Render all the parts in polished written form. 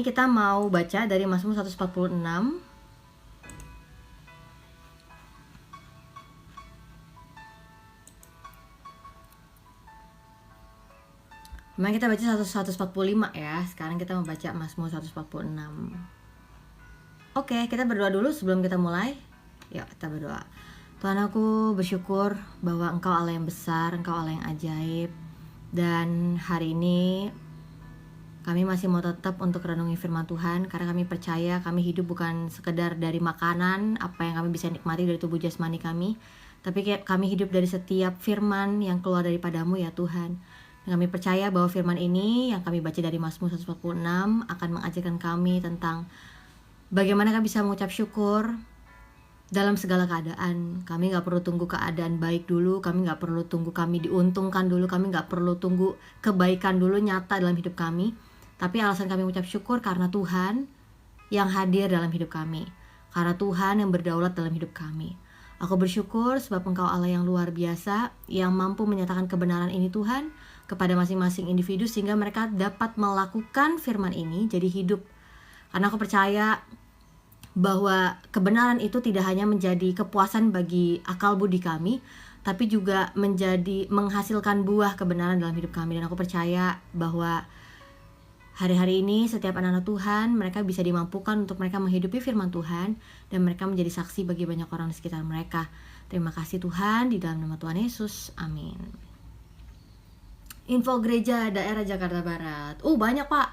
ini kita mau baca dari Mazmur 146. Kemarin kita baca 145 ya. Sekarang kita mau baca Mazmur 146. Oke, kita berdoa dulu sebelum kita mulai. Yuk, kita berdoa. Tuhan, aku bersyukur bahwa Engkau Allah yang besar, Engkau Allah yang ajaib. Dan hari ini kami masih mau tetap untuk renungi firman Tuhan, karena kami percaya kami hidup bukan sekedar dari makanan, apa yang kami bisa nikmati dari tubuh jasmani kami, tapi kami hidup dari setiap firman yang keluar daripadamu ya Tuhan. Dan kami percaya bahwa firman ini yang kami baca dari Mazmur 146 akan mengajarkan kami tentang bagaimana kami bisa mengucap syukur dalam segala keadaan. Kami gak perlu tunggu keadaan baik dulu, kami gak perlu tunggu kami diuntungkan dulu, kami gak perlu tunggu kebaikan dulu nyata dalam hidup kami. Tapi alasan kami mengucap syukur karena Tuhan yang hadir dalam hidup kami, karena Tuhan yang berdaulat dalam hidup kami. Aku bersyukur sebab Engkau Allah yang luar biasa, yang mampu menyatakan kebenaran ini Tuhan kepada masing-masing individu, sehingga mereka dapat melakukan firman ini jadi hidup. Karena aku percaya bahwa kebenaran itu tidak hanya menjadi kepuasan bagi akal budi kami, tapi juga menghasilkan buah kebenaran dalam hidup kami. Dan aku percaya bahwa hari-hari ini setiap anak-anak Tuhan, mereka bisa dimampukan untuk mereka menghidupi firman Tuhan, dan mereka menjadi saksi bagi banyak orang di sekitar mereka. Terima kasih Tuhan, di dalam nama Tuhan Yesus, amin. Info gereja daerah Jakarta Barat. Banyak Pak.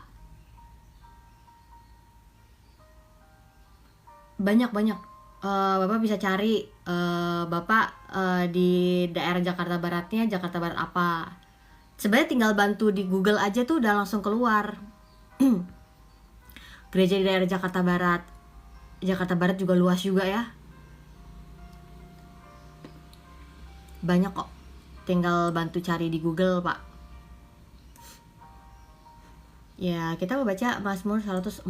Banyak. Bapak bisa cari Bapak di daerah Jakarta Baratnya, Jakarta Barat apa. Sebenarnya tinggal bantu di Google aja tuh udah langsung keluar. Gereja di daerah Jakarta Barat. Jakarta Barat juga luas juga ya. Banyak kok. Tinggal bantu cari di Google, Pak. Ya, kita mau baca Mazmur 146.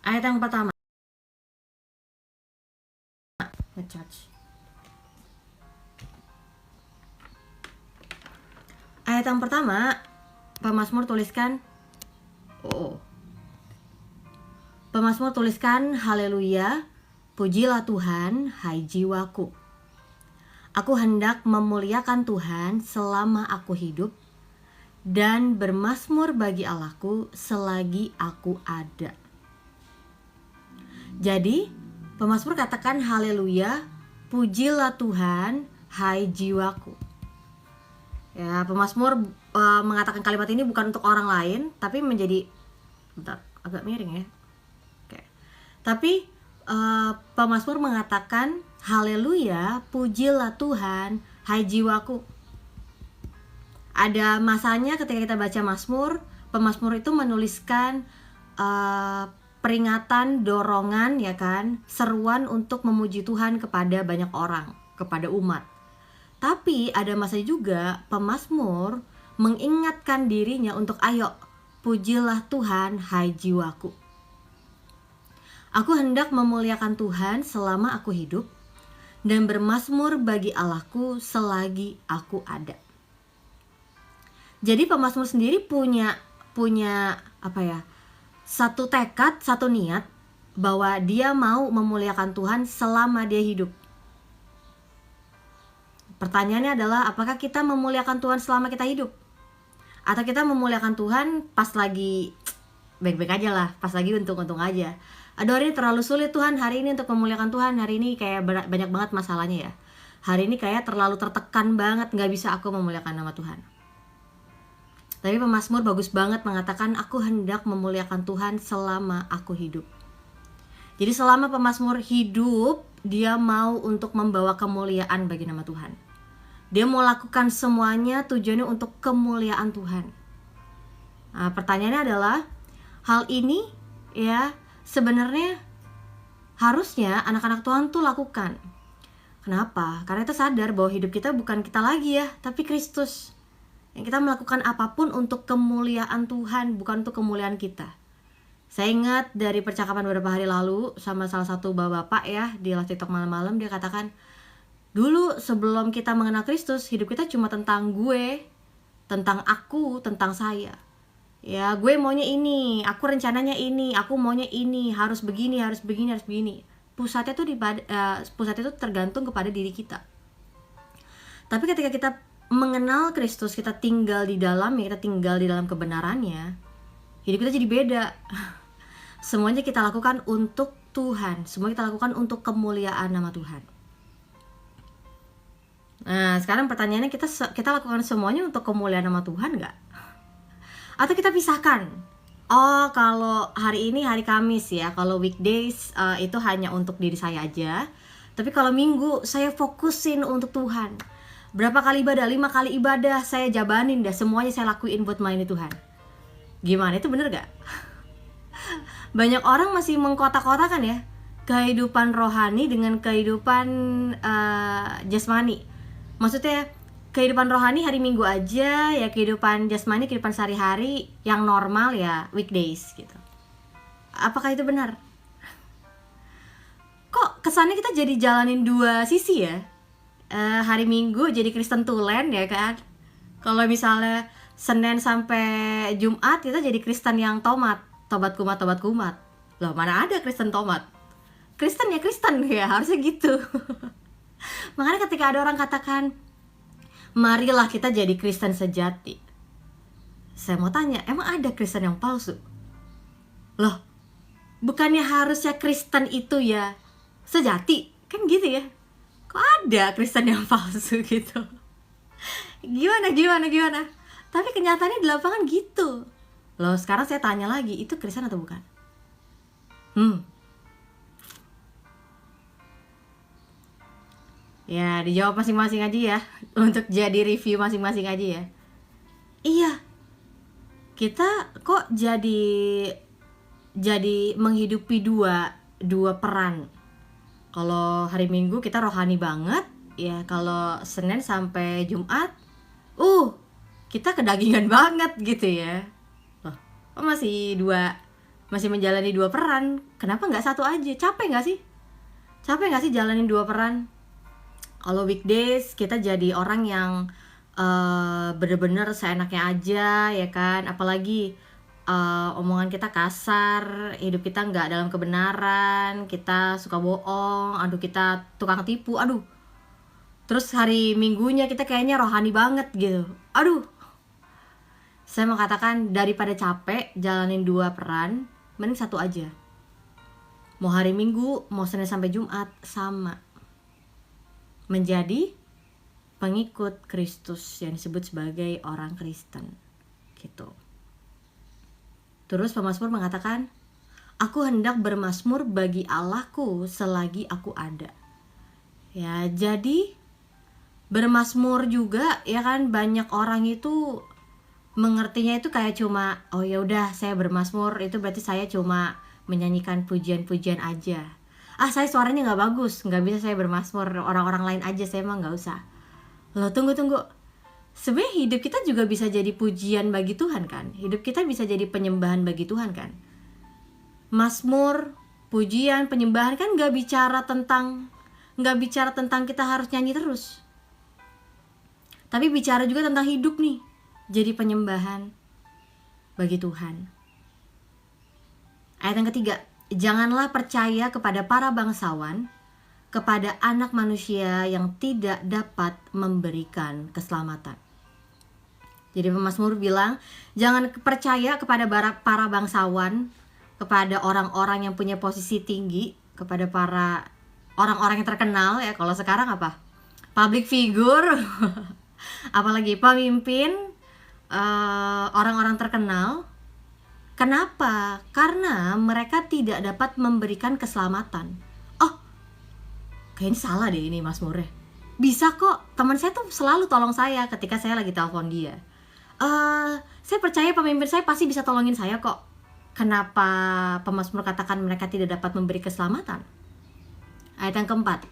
Ayat yang pertama. Ngecharge. Ayat yang pertama, pemazmur tuliskan Pemazmur tuliskan, haleluya, pujilah Tuhan, hai jiwaku. Aku hendak memuliakan Tuhan selama aku hidup, dan bermazmur bagi Allahku selagi aku ada. Jadi, pemazmur katakan haleluya, pujilah Tuhan, hai jiwaku. Ya, pemazmur mengatakan kalimat ini bukan untuk orang lain, tapi menjadi agak miring ya. Oke. Tapi pemazmur mengatakan haleluya, pujilah Tuhan, hai jiwaku. Ada masanya ketika kita baca mazmur, pemazmur itu menuliskan peringatan, dorongan ya kan, seruan untuk memuji Tuhan kepada banyak orang, kepada umat. Tapi ada masa juga pemazmur mengingatkan dirinya untuk ayo, pujilah Tuhan, hai jiwaku. Aku hendak memuliakan Tuhan selama aku hidup, dan bermazmur bagi Allahku selagi aku ada. Jadi pemazmur sendiri punya satu tekad, satu niat bahwa dia mau memuliakan Tuhan selama dia hidup. Pertanyaannya adalah, apakah kita memuliakan Tuhan selama kita hidup? Atau kita memuliakan Tuhan pas lagi baik-baik aja lah, pas lagi untung-untung aja. Aduh, hari ini terlalu sulit Tuhan, hari ini untuk memuliakan Tuhan, hari ini kayak banyak banget masalahnya ya. Hari ini kayak terlalu tertekan banget, gak bisa aku memuliakan nama Tuhan. Tapi pemazmur bagus banget mengatakan, aku hendak memuliakan Tuhan selama aku hidup. Jadi selama pemazmur hidup, dia mau untuk membawa kemuliaan bagi nama Tuhan. Dia mau lakukan semuanya tujuannya untuk kemuliaan Tuhan. Nah, pertanyaannya adalah, hal ini ya sebenarnya harusnya anak-anak Tuhan tuh lakukan. Kenapa? Karena kita sadar bahwa hidup kita bukan kita lagi ya, tapi Kristus. Yang kita melakukan apapun untuk kemuliaan Tuhan, bukan untuk kemuliaan kita. Saya ingat dari percakapan beberapa hari lalu sama salah satu bapak ya di live TikTok malam-malam, dia katakan, Dulu sebelum kita mengenal Kristus, hidup kita cuma tentang gue, tentang aku, tentang saya. Ya, gue maunya ini, aku rencananya ini, aku maunya ini, harus begini, harus begini, harus begini. Pusatnya tuh tergantung kepada diri kita. Tapi ketika kita mengenal Kristus, kita tinggal di dalamnya, kita tinggal di dalam kebenarannya, hidup kita jadi beda. Semuanya kita lakukan untuk Tuhan, semuanya kita lakukan untuk kemuliaan nama Tuhan. Nah, sekarang pertanyaannya, kita lakukan semuanya untuk kemuliaan nama Tuhan nggak? Atau kita pisahkan? Oh, kalau hari ini hari Kamis ya, kalau weekdays itu hanya untuk diri saya aja. Tapi kalau Minggu saya fokusin untuk Tuhan. Berapa kali ibadah? 5 kali ibadah saya jabanin dah, semuanya saya lakuin buat melayani Tuhan. Gimana, itu bener gak? Banyak orang masih mengkotak-kotakan ya kehidupan rohani dengan kehidupan jasmani. Maksudnya kehidupan rohani hari Minggu aja, ya kehidupan jasmani, kehidupan sehari-hari yang normal ya weekdays gitu. Apakah itu benar? Kok kesannya kita jadi jalanin dua sisi ya? Hari Minggu jadi Kristen tulen ya kan? Kalau misalnya Senin sampai Jumat kita jadi Kristen yang tobat kumat. Loh, mana ada Kristen tomat? Kristen ya Kristen ya, harusnya gitu. Makanya ketika ada orang katakan, marilah kita jadi Kristen sejati, saya mau tanya, emang ada Kristen yang palsu? Loh, bukannya harusnya Kristen itu ya sejati? Kan gitu ya. Kok ada Kristen yang palsu gitu? Gimana? Tapi kenyataannya di lapangan gitu. Loh, sekarang saya tanya lagi, itu Kristen atau bukan? Ya, dijawab masing-masing aja ya. Untuk jadi review masing-masing aja ya. Iya, kita kok jadi menghidupi dua peran. Kalau hari Minggu kita rohani banget ya, kalau Senin sampai Jumat kita kedagingan banget gitu ya. Loh, kok masih menjalani dua peran? Kenapa nggak satu aja? Capek nggak sih jalanin dua peran? Kalau weekdays kita jadi orang yang bener-bener seenaknya aja ya kan, apalagi omongan kita kasar, hidup kita nggak dalam kebenaran, kita suka bohong, kita tukang tipu, terus hari Minggunya kita kayaknya rohani banget gitu. Saya mau katakan, daripada capek jalanin dua peran, mending satu aja. Mau hari Minggu, mau Senin sampai Jumat, sama. Menjadi pengikut Kristus yang disebut sebagai orang Kristen gitu. Terus pemazmur mengatakan, aku hendak bermazmur bagi Allahku selagi aku ada. Ya, jadi bermazmur juga ya kan, banyak orang itu mengertinya itu kayak cuma, oh ya udah saya bermazmur itu berarti saya cuma menyanyikan pujian-pujian aja. Saya suaranya nggak bagus, nggak bisa saya bermazmur, orang-orang lain aja, saya mah nggak usah. Loh, tunggu. Sebenarnya hidup kita juga bisa jadi pujian bagi Tuhan kan? Hidup kita bisa jadi penyembahan bagi Tuhan kan? Mazmur, pujian, penyembahan kan nggak bicara tentang kita harus nyanyi terus. Tapi bicara juga tentang hidup nih, jadi penyembahan bagi Tuhan. Ayat yang ketiga, janganlah percaya kepada para bangsawan, kepada anak manusia yang tidak dapat memberikan keselamatan. Jadi pemazmur bilang, jangan percaya kepada para bangsawan, kepada orang-orang yang punya posisi tinggi, kepada para orang-orang yang terkenal ya. Kalau sekarang apa? Public figure, apalagi pemimpin, orang-orang terkenal. Kenapa? Karena mereka tidak dapat memberikan keselamatan. Kayaknya salah deh ini mazmurnya. Bisa kok, teman saya tuh selalu tolong saya ketika saya lagi telepon dia. Saya percaya pemimpin saya pasti bisa tolongin saya kok. Kenapa pemazmur katakan mereka tidak dapat memberi keselamatan? Ayat yang keempat,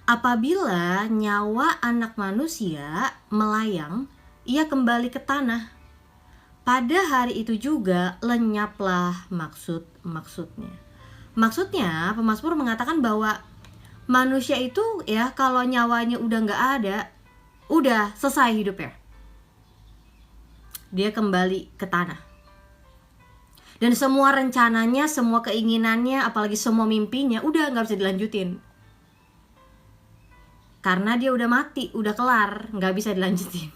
apabila nyawa anak manusia melayang, ia kembali ke tanah. Pada hari itu juga lenyaplah maksudnya. Maksudnya pemazmur mengatakan bahwa manusia itu ya kalau nyawanya udah nggak ada, udah selesai hidupnya. Dia kembali ke tanah. Dan semua rencananya, semua keinginannya, apalagi semua mimpinya udah nggak bisa dilanjutin. Karena dia udah mati, udah kelar, nggak bisa dilanjutin.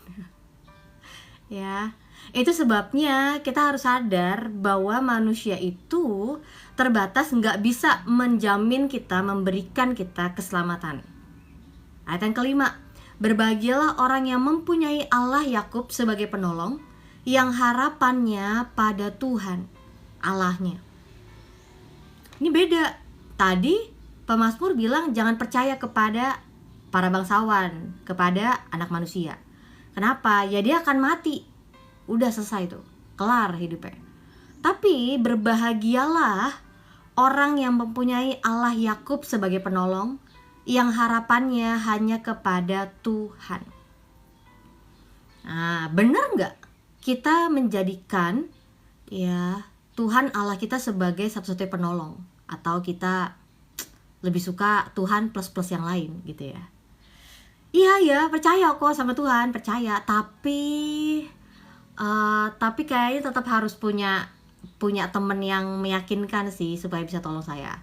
Ya, itu sebabnya kita harus sadar bahwa manusia itu terbatas, nggak bisa menjamin kita, memberikan kita keselamatan. Ayat yang kelima, berbahagialah orang yang mempunyai Allah Yakub sebagai penolong, yang harapannya pada Tuhan Allahnya. Ini beda. Tadi pemazmur bilang jangan percaya kepada para bangsawan, kepada anak manusia. Kenapa? Ya dia akan mati. Udah selesai tuh, kelar hidupnya. Tapi berbahagialah orang yang mempunyai Allah Yakub sebagai penolong, yang harapannya hanya kepada Tuhan. Nah, benar nggak kita menjadikan ya Tuhan Allah kita sebagai satu-satunya penolong, atau kita lebih suka Tuhan plus-plus yang lain gitu ya? Iya ya, percaya kok sama Tuhan, percaya, tapi kayaknya tetap harus punya temen yang meyakinkan sih supaya bisa tolong saya.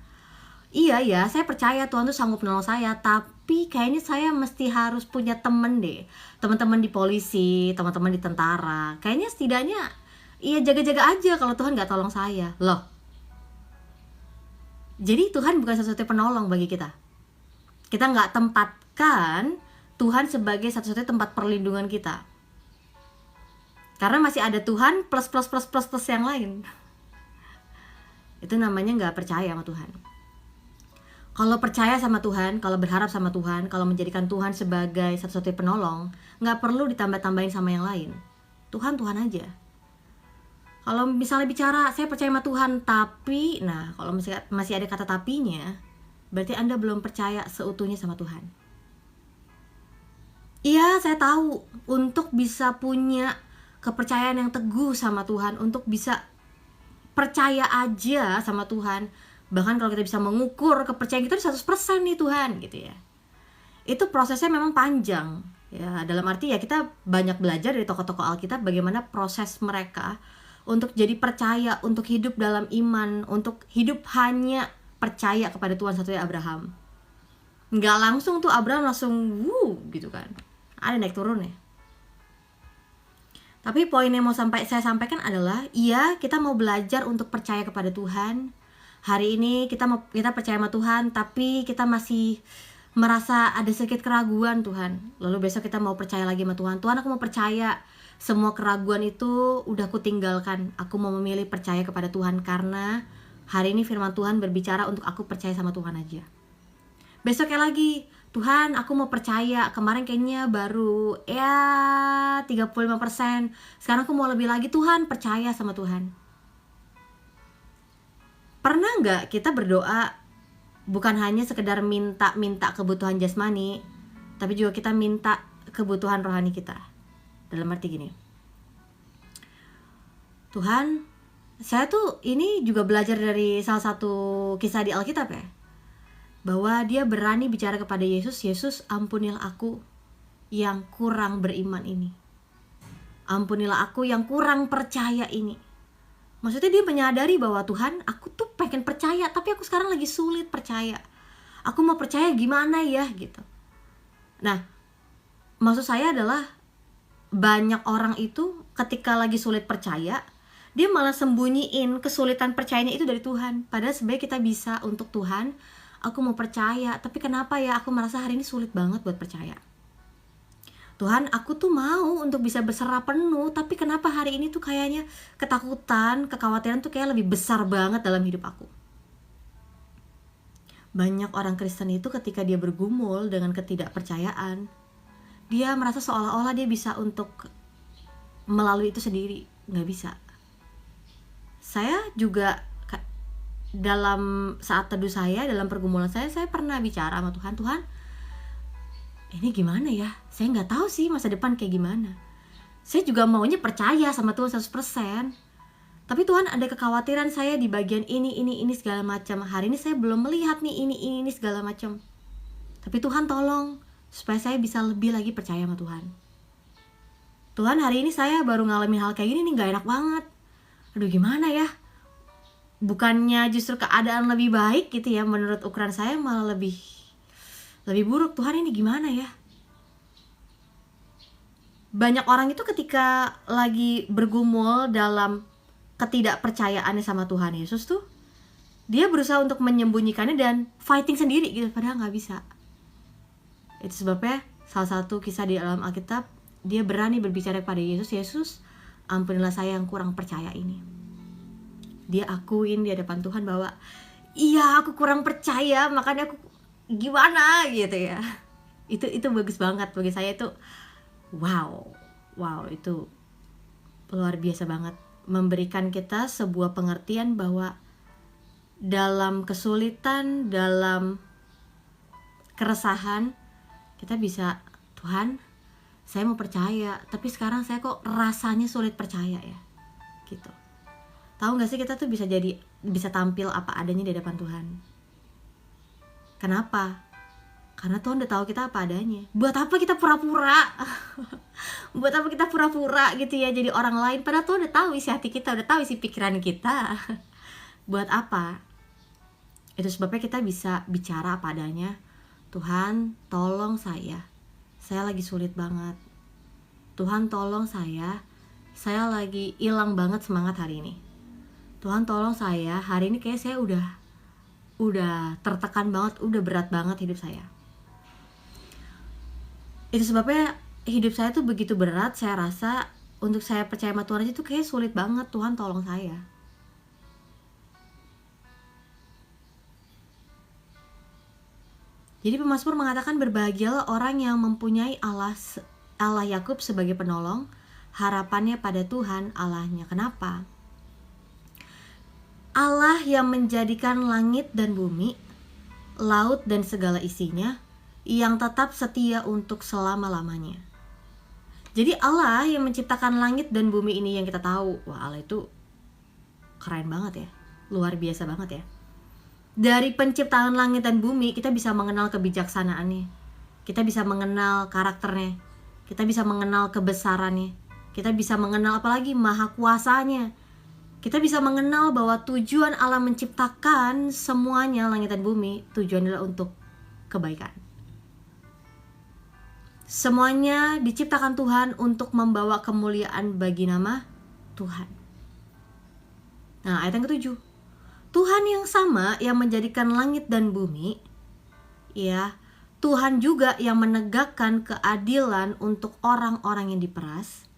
Iya ya, saya percaya Tuhan tuh sanggup menolong saya, tapi kayaknya saya mesti harus punya temen deh, teman-teman di polisi, teman-teman di tentara. Kayaknya setidaknya iya jaga-jaga aja kalau Tuhan nggak tolong saya. Loh, jadi Tuhan bukan satu-satunya penolong bagi kita. Kita nggak tempatkan Tuhan sebagai satu-satunya tempat perlindungan kita. Karena masih ada Tuhan plus yang lain. Itu namanya nggak percaya sama Tuhan. Kalau percaya sama Tuhan, kalau berharap sama Tuhan, kalau menjadikan Tuhan sebagai satu-satunya penolong, nggak perlu ditambah-tambahin sama yang lain. Tuhan aja. Kalau misalnya bicara, saya percaya sama Tuhan, tapi, nah kalau masih ada kata tapinya, berarti Anda belum percaya seutuhnya sama Tuhan. Iya, saya tahu, untuk bisa punya kepercayaan yang teguh sama Tuhan, untuk bisa percaya aja sama Tuhan, bahkan kalau kita bisa mengukur kepercayaan kita 100% nih Tuhan gitu ya, itu prosesnya memang panjang ya, dalam arti ya kita banyak belajar dari tokoh-tokoh Alkitab bagaimana proses mereka untuk jadi percaya, untuk hidup dalam iman, untuk hidup hanya percaya kepada Tuhan satunya Abraham. Nggak langsung tuh Abraham langsung gitu kan, ada naik turun ya. Tapi poin yang mau saya sampaikan adalah, iya kita mau belajar untuk percaya kepada Tuhan. Hari ini kita percaya sama Tuhan, tapi kita masih merasa ada sedikit keraguan Tuhan. Lalu besok kita mau percaya lagi sama Tuhan. Tuhan, aku mau percaya, semua keraguan itu udah aku tinggalkan. Aku mau memilih percaya kepada Tuhan karena hari ini firman Tuhan berbicara untuk aku percaya sama Tuhan aja. Besoknya lagi, Tuhan aku mau percaya, kemarin kayaknya baru ya 35%. Sekarang aku mau lebih lagi, Tuhan percaya sama Tuhan. Pernah nggak kita berdoa bukan hanya sekedar minta kebutuhan jasmani, tapi juga kita minta kebutuhan rohani kita? Dalam arti gini, Tuhan, saya tuh ini juga belajar dari salah satu kisah di Alkitab ya, bahwa dia berani bicara kepada Yesus, Yesus ampunilah aku yang kurang beriman ini, ampunilah aku yang kurang percaya ini. Maksudnya dia menyadari bahwa Tuhan, aku tuh pengen percaya, tapi aku sekarang lagi sulit percaya. Aku mau percaya gimana ya gitu. Nah, maksud saya adalah banyak orang itu ketika lagi sulit percaya, dia malah sembunyiin kesulitan percayanya itu dari Tuhan. Padahal sebenarnya kita bisa untuk Tuhan, aku mau percaya, tapi kenapa ya aku merasa hari ini sulit banget buat percaya. Tuhan, aku tuh mau untuk bisa berserah penuh, tapi kenapa hari ini tuh kayaknya ketakutan, kekhawatiran tuh kayak lebih besar banget dalam hidup aku. Banyak orang Kristen itu ketika dia bergumul dengan ketidakpercayaan, dia merasa seolah-olah dia bisa untuk melalui itu sendiri. Nggak bisa. Saya juga dalam saat teduh saya, dalam pergumulan saya pernah bicara sama Tuhan, Tuhan, ini gimana ya? Saya nggak tahu sih masa depan kayak gimana. Saya juga maunya percaya sama Tuhan 100%. Tapi Tuhan, ada kekhawatiran saya di bagian ini segala macam. Hari ini saya belum melihat nih ini segala macam. Tapi Tuhan tolong supaya saya bisa lebih lagi percaya sama Tuhan. Tuhan, hari ini saya baru ngalamin hal kayak gini nih, gak enak banget. Aduh gimana ya, bukannya justru keadaan lebih baik gitu ya, menurut ukuran saya malah lebih buruk. Tuhan, ini gimana ya? Banyak orang itu ketika lagi bergumul dalam ketidakpercayaannya sama Tuhan Yesus tuh, dia berusaha untuk menyembunyikannya dan fighting sendiri gitu, padahal gak bisa. Itu sebabnya salah satu kisah di dalam Alkitab, dia berani berbicara kepada Yesus, Yesus ampunilah saya yang kurang percaya ini. Dia akuin di hadapan Tuhan bahwa iya aku kurang percaya, makanya aku gimana gitu ya. Itu bagus banget bagi saya, itu wow itu luar biasa banget, memberikan kita sebuah pengertian bahwa dalam kesulitan, dalam keresahan, kita bisa, Tuhan saya mau percaya, tapi sekarang saya kok rasanya sulit percaya ya gitu. Tahu gak sih, kita tuh bisa tampil apa adanya di hadapan Tuhan. Kenapa? Karena Tuhan udah tahu kita apa adanya. Buat apa kita pura-pura? Buat apa kita pura-pura gitu ya, jadi orang lain, padahal Tuhan udah tahu isi hati kita, udah tahu isi pikiran kita. Buat apa? Itu sebabnya kita bisa bicara apa adanya. Tuhan tolong saya lagi sulit banget. Tuhan tolong saya lagi hilang banget semangat hari ini. Tuhan tolong saya, hari ini kayak saya udah tertekan banget, udah berat banget hidup saya. Itu sebabnya hidup saya tuh begitu berat, saya rasa untuk saya percaya sama Tuhan aja tuh kayak sulit banget. Tuhan tolong saya. Jadi pemazmur mengatakan, berbahagialah orang yang mempunyai Allah Yakub sebagai penolong, harapannya pada Tuhan Allahnya. Kenapa? Allah yang menjadikan langit dan bumi, laut dan segala isinya, yang tetap setia untuk selama-lamanya. Jadi Allah yang menciptakan langit dan bumi ini yang kita tahu, wah Allah itu keren banget ya, luar biasa banget ya. Dari penciptaan langit dan bumi, kita bisa mengenal kebijaksanaannya, kita bisa mengenal karakternya, kita bisa mengenal kebesarannya, kita bisa mengenal apalagi maha kuasanya. Kita bisa mengenal bahwa tujuan Allah menciptakan semuanya, langit dan bumi, tujuan adalah untuk kebaikan. Semuanya diciptakan Tuhan untuk membawa kemuliaan bagi nama Tuhan. Nah, ayat yang ke-7, Tuhan yang sama yang menjadikan langit dan bumi, ya, Tuhan juga yang menegakkan keadilan untuk orang-orang yang diperas,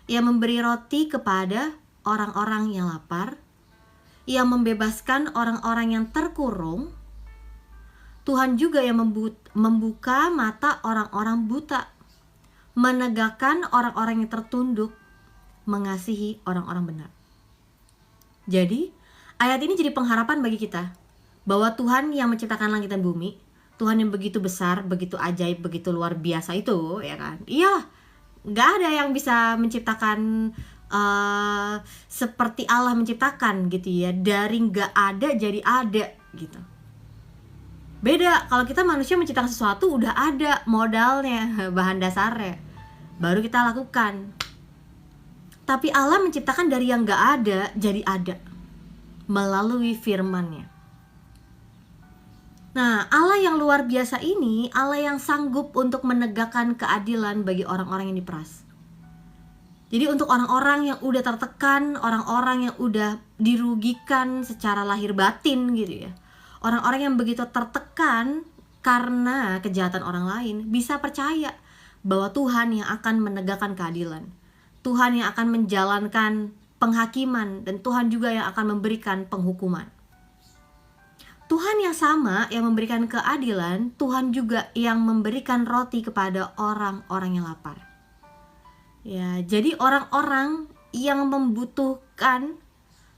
yang memberi roti kepada orang-orang yang lapar, yang membebaskan orang-orang yang terkurung. Tuhan juga yang membuka mata orang-orang buta, menegakkan orang-orang yang tertunduk, mengasihi orang-orang benar. Jadi ayat ini jadi pengharapan bagi kita bahwa Tuhan yang menciptakan langit dan bumi, Tuhan yang begitu besar, begitu ajaib, begitu luar biasa itu, ya kan? Iya, gak ada yang bisa menciptakan seperti Allah menciptakan gitu ya, dari gak ada jadi ada gitu. Beda kalau kita manusia menciptakan sesuatu, udah ada modalnya, bahan dasarnya, baru kita lakukan. Tapi Allah menciptakan dari yang gak ada jadi ada melalui firman-Nya. Nah, Allah yang luar biasa ini, Allah yang sanggup untuk menegakkan keadilan bagi orang-orang yang diperas. Jadi untuk orang-orang yang udah tertekan, orang-orang yang udah dirugikan secara lahir batin gitu ya, orang-orang yang begitu tertekan karena kejahatan orang lain, bisa percaya bahwa Tuhan yang akan menegakkan keadilan, Tuhan yang akan menjalankan penghakiman, dan Tuhan juga yang akan memberikan penghukuman. Tuhan yang sama yang memberikan keadilan, Tuhan juga yang memberikan roti kepada orang-orang yang lapar. Ya, jadi orang-orang yang membutuhkan,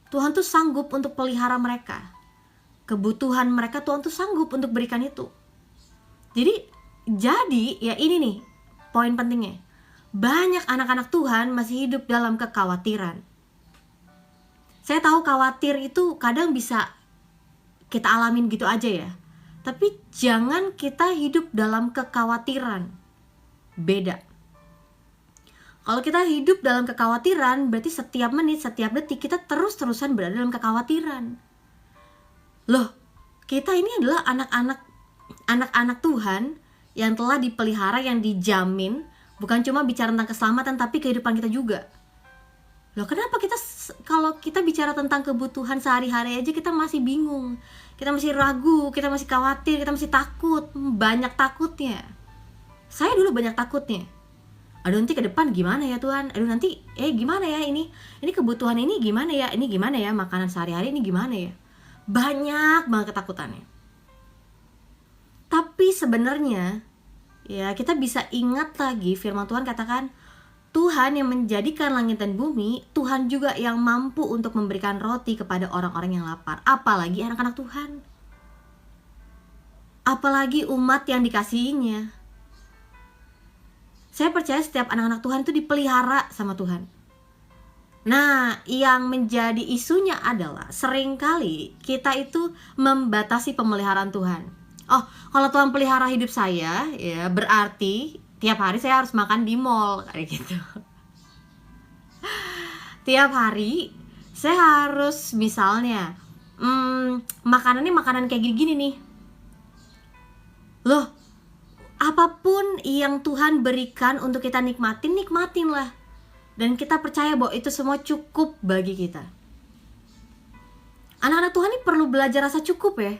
Tuhan tuh sanggup untuk pelihara mereka. Kebutuhan mereka Tuhan tuh sanggup untuk berikan itu. Jadi ya ini nih poin pentingnya. Banyak anak-anak Tuhan masih hidup dalam kekhawatiran. Saya tahu khawatir itu kadang bisa kita alamin gitu aja ya. Tapi jangan kita hidup dalam kekhawatiran. Beda. Kalau kita hidup dalam kekhawatiran, berarti setiap menit, setiap detik kita terus-terusan berada dalam kekhawatiran. Loh, kita ini adalah anak-anak Tuhan yang telah dipelihara, yang dijamin. Bukan cuma bicara tentang keselamatan, tapi kehidupan kita juga. Loh, kenapa kalau kita bicara tentang kebutuhan sehari-hari aja kita masih bingung, kita masih ragu, kita masih khawatir, kita masih takut, banyak takutnya. Saya dulu banyak takutnya. Aduh, nanti ke depan gimana ya Tuhan? Aduh, nanti gimana ya ini kebutuhan ini gimana ya? Ini gimana ya makanan sehari-hari ini gimana ya? Banyak banget ketakutannya. Tapi sebenarnya ya kita bisa ingat lagi firman Tuhan katakan, Tuhan yang menjadikan langit dan bumi, Tuhan juga yang mampu untuk memberikan roti kepada orang-orang yang lapar. Apalagi anak-anak Tuhan. Apalagi umat yang dikasihinya. Saya percaya setiap anak-anak Tuhan itu dipelihara sama Tuhan. Nah, yang menjadi isunya adalah seringkali kita itu membatasi pemeliharaan Tuhan. Oh, kalau Tuhan pelihara hidup saya, ya berarti tiap hari saya harus makan di mall, kayak gitu. Tiap hari saya harus misalnya makanannya makanan kayak gini-gini nih. Loh, apapun yang Tuhan berikan untuk kita nikmatin lah. Dan kita percaya bahwa itu semua cukup bagi kita. Anak-anak Tuhan ini perlu belajar rasa cukup ya.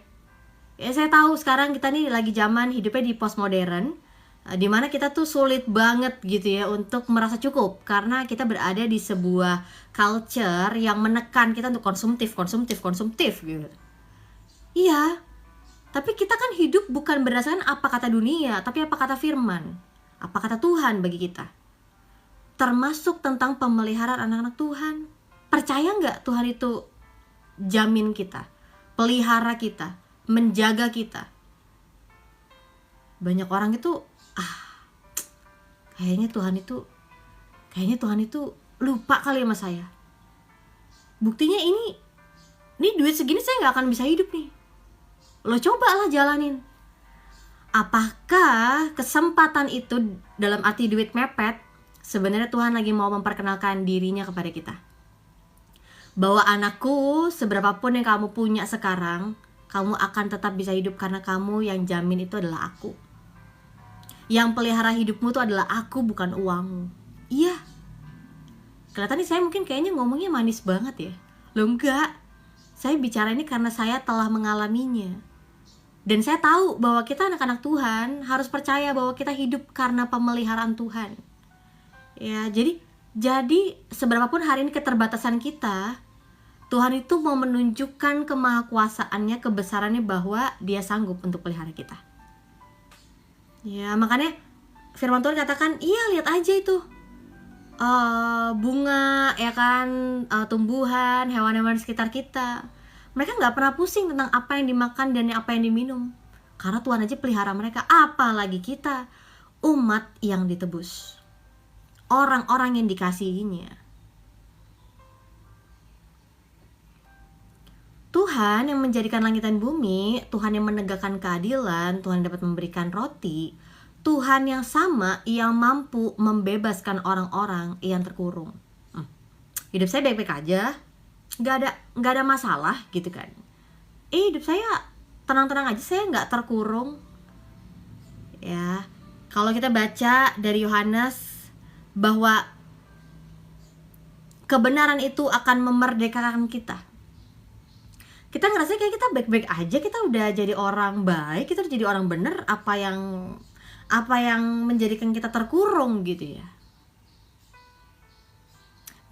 Ya, saya tahu sekarang kita nih lagi zaman hidupnya di postmodern, dimana kita tuh sulit banget gitu ya untuk merasa cukup, karena kita berada di sebuah culture yang menekan kita untuk konsumtif gitu. Iya, tapi kita kan hidup bukan berdasarkan apa kata dunia, tapi apa kata firman, apa kata Tuhan bagi kita. Termasuk tentang pemeliharaan anak-anak Tuhan. Percaya nggak Tuhan itu jamin kita, pelihara kita, menjaga kita? Banyak orang itu kayaknya Tuhan itu lupa kali sama saya. Buktinya ini duit segini saya nggak akan bisa hidup nih. Lo cobalah jalanin. Apakah kesempatan itu dalam arti duit mepet, sebenarnya Tuhan lagi mau memperkenalkan dirinya kepada kita? Bahwa anakku, seberapapun yang kamu punya sekarang, kamu akan tetap bisa hidup karena kamu yang jamin itu adalah aku. Yang pelihara hidupmu itu adalah aku, bukan uangmu. Iya. Kelihatan nih saya mungkin kayaknya ngomongnya manis banget ya. Loh enggak. Saya bicara ini karena saya telah mengalaminya. Dan saya tahu bahwa kita anak-anak Tuhan harus percaya bahwa kita hidup karena pemeliharaan Tuhan. Ya, jadi seberapapun hari ini keterbatasan kita, Tuhan itu mau menunjukkan kemahakuasaannya, kebesarannya, bahwa Dia sanggup untuk pelihara kita. Ya, makanya firman Tuhan katakan, iya lihat aja itu bunga ya kan, tumbuhan, hewan-hewan di sekitar kita. Mereka gak pernah pusing tentang apa yang dimakan dan apa yang diminum, karena Tuhan aja pelihara mereka. Apalagi kita, umat yang ditebus, orang-orang yang dikasihinya. Tuhan yang menjadikan langit dan bumi, Tuhan yang menegakkan keadilan, Tuhan yang dapat memberikan roti, Tuhan yang sama yang mampu membebaskan orang-orang yang terkurung. Hidup saya baik-baik aja, nggak ada masalah gitu kan. Hidup saya tenang-tenang aja, saya nggak terkurung. Ya, kalau kita baca dari Yohanes bahwa kebenaran itu akan memerdekakan kita. Kita ngerasa kayak kita baik-baik aja, kita udah jadi orang baik, kita udah jadi orang bener. Apa yang menjadikan kita terkurung gitu ya.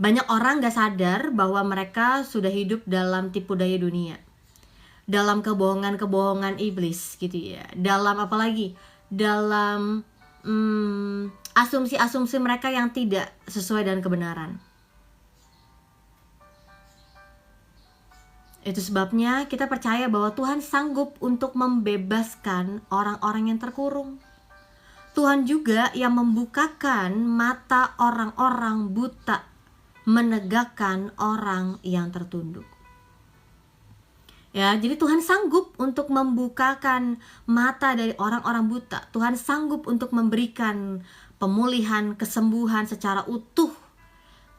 Banyak orang gak sadar bahwa mereka sudah hidup dalam tipu daya dunia, dalam kebohongan-kebohongan iblis gitu ya. Dalam apalagi, dalam asumsi-asumsi mereka yang tidak sesuai dengan kebenaran. Itu sebabnya kita percaya bahwa Tuhan sanggup untuk membebaskan orang-orang yang terkurung. Tuhan juga yang membukakan mata orang-orang buta, menegakkan orang yang tertunduk. Ya, jadi Tuhan sanggup untuk membukakan mata dari orang-orang buta. Tuhan sanggup untuk memberikan pemulihan, kesembuhan secara utuh.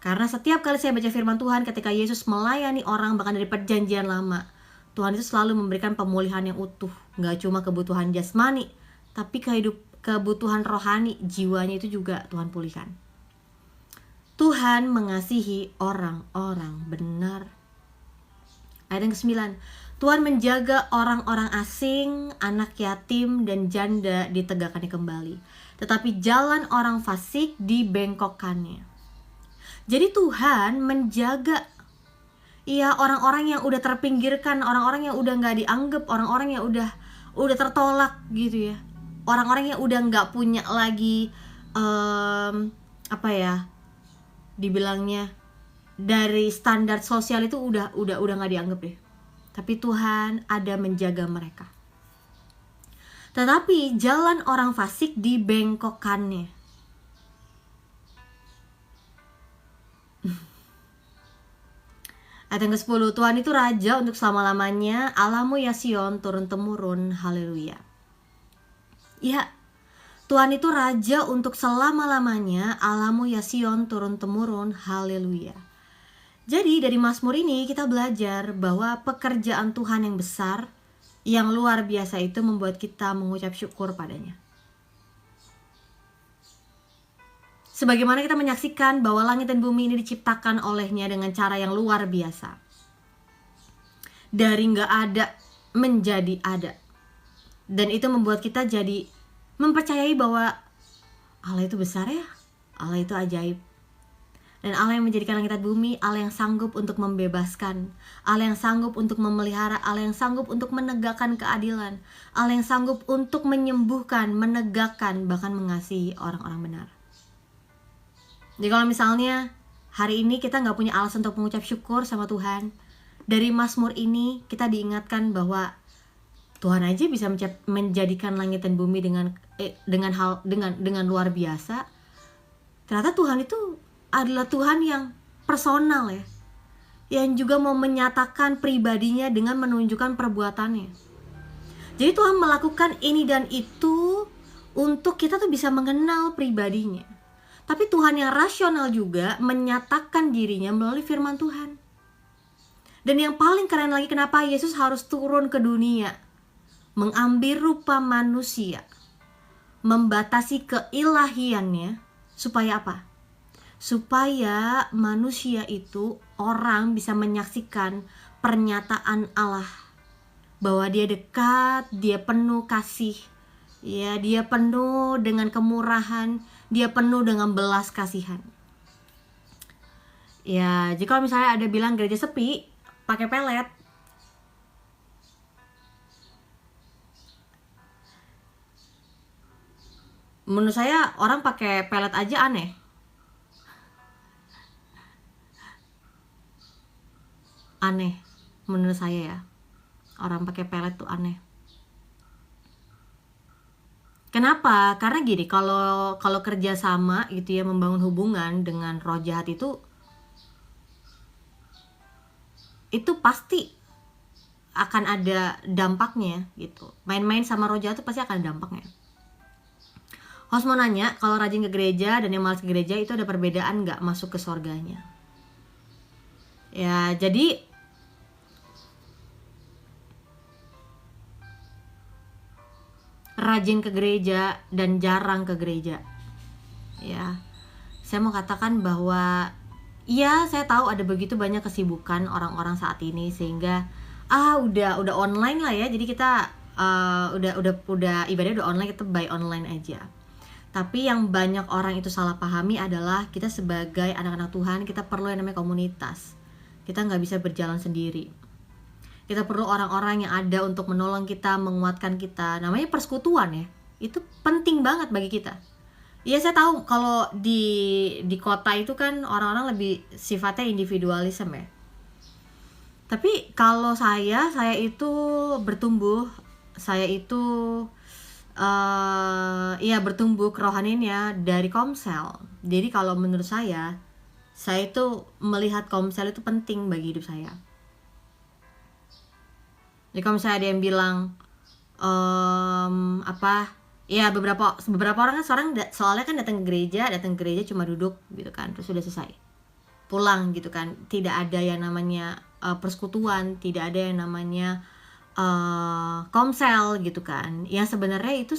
Karena setiap kali saya baca firman Tuhan, ketika Yesus melayani orang bahkan dari perjanjian lama, Tuhan itu selalu memberikan pemulihan yang utuh. Nggak cuma kebutuhan jasmani, tapi kebutuhan rohani, jiwanya itu juga Tuhan pulihkan. Tuhan mengasihi orang-orang benar. Ayat yang ke-9, Tuhan menjaga orang-orang asing, anak yatim, dan janda ditegakkannya kembali. Tetapi jalan orang fasik dibengkokkannya. Jadi Tuhan menjaga orang-orang yang udah terpinggirkan, orang-orang yang udah gak dianggap, orang-orang yang udah tertolak gitu ya. Orang-orang yang udah gak punya lagi dibilangnya dari standar sosial itu udah gak dianggap deh. Tapi Tuhan ada menjaga mereka. Tetapi jalan orang fasik dibengkokkannya. Ayat yang ke-10, Tuhan itu raja untuk selama-lamanya, Allahmu ya Sion turun-temurun, haleluya. Ya, Tuhan itu raja untuk selama-lamanya, Allahmu ya Sion turun-temurun, haleluya. Jadi dari Mazmur ini kita belajar bahwa pekerjaan Tuhan yang besar, yang luar biasa itu membuat kita mengucap syukur padanya. Sebagaimana kita menyaksikan bahwa langit dan bumi ini diciptakan olehnya dengan cara yang luar biasa. Dari gak ada menjadi ada. Dan itu membuat kita jadi mempercayai bahwa Allah itu besar ya, Allah itu ajaib. Dan Allah yang menjadikan langit dan bumi, Allah yang sanggup untuk membebaskan, Allah yang sanggup untuk memelihara, Allah yang sanggup untuk menegakkan keadilan, Allah yang sanggup untuk menyembuhkan, menegakkan, bahkan mengasihi orang-orang benar. Jadi kalau misalnya hari ini kita gak punya alasan untuk mengucap syukur sama Tuhan, dari Mazmur ini kita diingatkan bahwa Tuhan aja bisa menjadikan langit dan bumi dengan luar biasa. Ternyata Tuhan itu adalah Tuhan yang personal ya, yang juga mau menyatakan pribadinya dengan menunjukkan perbuatannya. Jadi Tuhan melakukan ini dan itu untuk kita tuh bisa mengenal pribadinya. Tapi Tuhan yang rasional juga menyatakan dirinya melalui firman Tuhan. Dan yang paling keren lagi, kenapa Yesus harus turun ke dunia, mengambil rupa manusia, membatasi keilahiannya, supaya apa? Supaya manusia itu, orang bisa menyaksikan pernyataan Allah bahwa dia dekat, dia penuh kasih, ya, dia penuh dengan kemurahan, dia penuh dengan belas kasihan. Ya, jika misalnya ada bilang gereja sepi, pakai pelet, menurut saya orang pakai pelet aja aneh. Aneh menurut saya ya, orang pakai pelet tuh aneh. Kenapa? Karena gini, kalau kerja sama gitu ya, membangun hubungan dengan roh jahat itu pasti akan ada dampaknya gitu. Main-main sama roh jahat itu pasti akan ada dampaknya. Host mau nanya, kalau rajin ke gereja dan yang malas ke gereja itu ada perbedaan nggak masuk ke surganya? Ya, jadi rajin ke gereja dan jarang ke gereja, ya, saya mau katakan bahwa ya, saya tahu ada begitu banyak kesibukan orang-orang saat ini sehingga udah online lah ya. Jadi kita udah ibadah udah online, kita buy online aja. Tapi yang banyak orang itu salah pahami adalah kita sebagai anak-anak Tuhan, kita perlu yang namanya komunitas. Kita nggak bisa berjalan sendiri. Kita perlu orang-orang yang ada untuk menolong kita, menguatkan kita. Namanya persekutuan ya. Itu penting banget bagi kita. Iya, saya tahu kalau di kota itu kan orang-orang lebih sifatnya individualisme ya. Tapi kalau saya itu bertumbuh, saya itu bertumbuh kerohaniannya dari Komsel. Jadi kalau menurut saya itu melihat Komsel itu penting bagi hidup saya. Jadi kalau misalnya ada yang bilang apa ya, beberapa orang kan soalnya kan datang ke gereja cuma duduk gitu kan, terus sudah selesai pulang gitu kan, tidak ada yang namanya persekutuan, tidak ada yang namanya komsel gitu kan, yang sebenarnya itu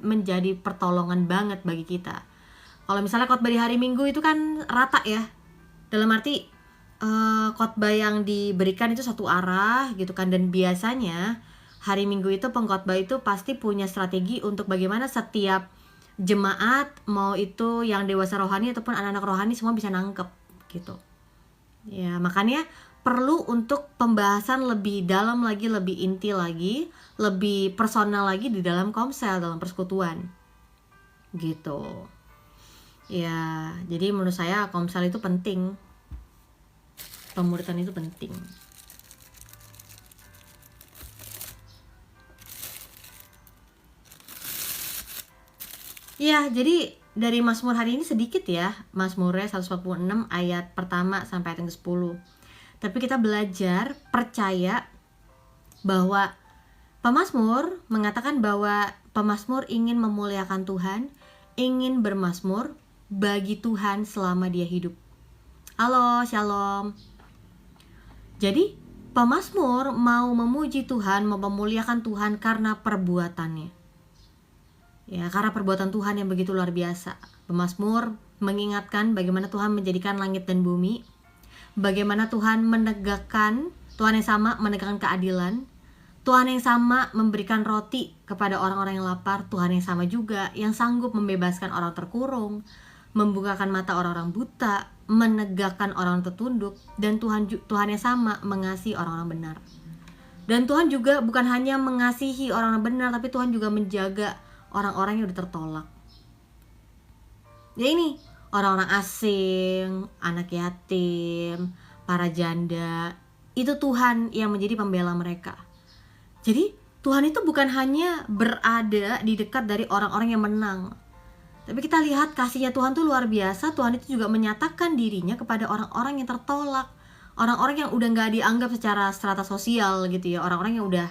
menjadi pertolongan banget bagi kita. Kalau misalnya khotbah di hari Minggu itu kan rata ya, dalam arti khotbah yang diberikan itu satu arah gitu kan, dan biasanya hari Minggu itu pengkhotbah itu pasti punya strategi untuk bagaimana setiap jemaat, mau itu yang dewasa rohani ataupun anak-anak rohani, semua bisa nangkep gitu. Ya, makanya perlu untuk pembahasan lebih dalam lagi, lebih inti lagi, lebih personal lagi di dalam komsel, dalam persekutuan gitu. Ya, jadi menurut saya komsel itu penting. Pemuritan itu penting. Ya, jadi dari Mazmur hari ini sedikit ya, Mazmurnya 146 ayat pertama sampai ayat yang ke-10. Tapi kita belajar percaya bahwa pemazmur mengatakan bahwa pemazmur ingin memuliakan Tuhan, ingin bermazmur bagi Tuhan selama dia hidup. Halo, shalom. Jadi pemazmur mau memuji Tuhan, mau memuliakan Tuhan karena perbuatannya. Ya, karena perbuatan Tuhan yang begitu luar biasa. Pemazmur mengingatkan bagaimana Tuhan menjadikan langit dan bumi, bagaimana Tuhan Tuhan yang sama menegakkan keadilan, Tuhan yang sama memberikan roti kepada orang-orang yang lapar, Tuhan yang sama juga yang sanggup membebaskan orang terkurung, membukakan mata orang-orang buta, menegakkan orang tertunduk, dan Tuhan yang sama mengasihi orang-orang benar. Dan Tuhan juga bukan hanya mengasihi orang-orang benar, tapi Tuhan juga menjaga orang-orang yang udah tertolak. Ya ini, orang-orang asing, anak yatim, para janda, itu Tuhan yang menjadi pembela mereka. Jadi Tuhan itu bukan hanya berada di dekat dari orang-orang yang menang, tapi kita lihat kasihnya Tuhan tuh luar biasa. Tuhan itu juga menyatakan dirinya kepada orang-orang yang tertolak, orang-orang yang udah gak dianggap secara strata sosial gitu ya, orang-orang yang udah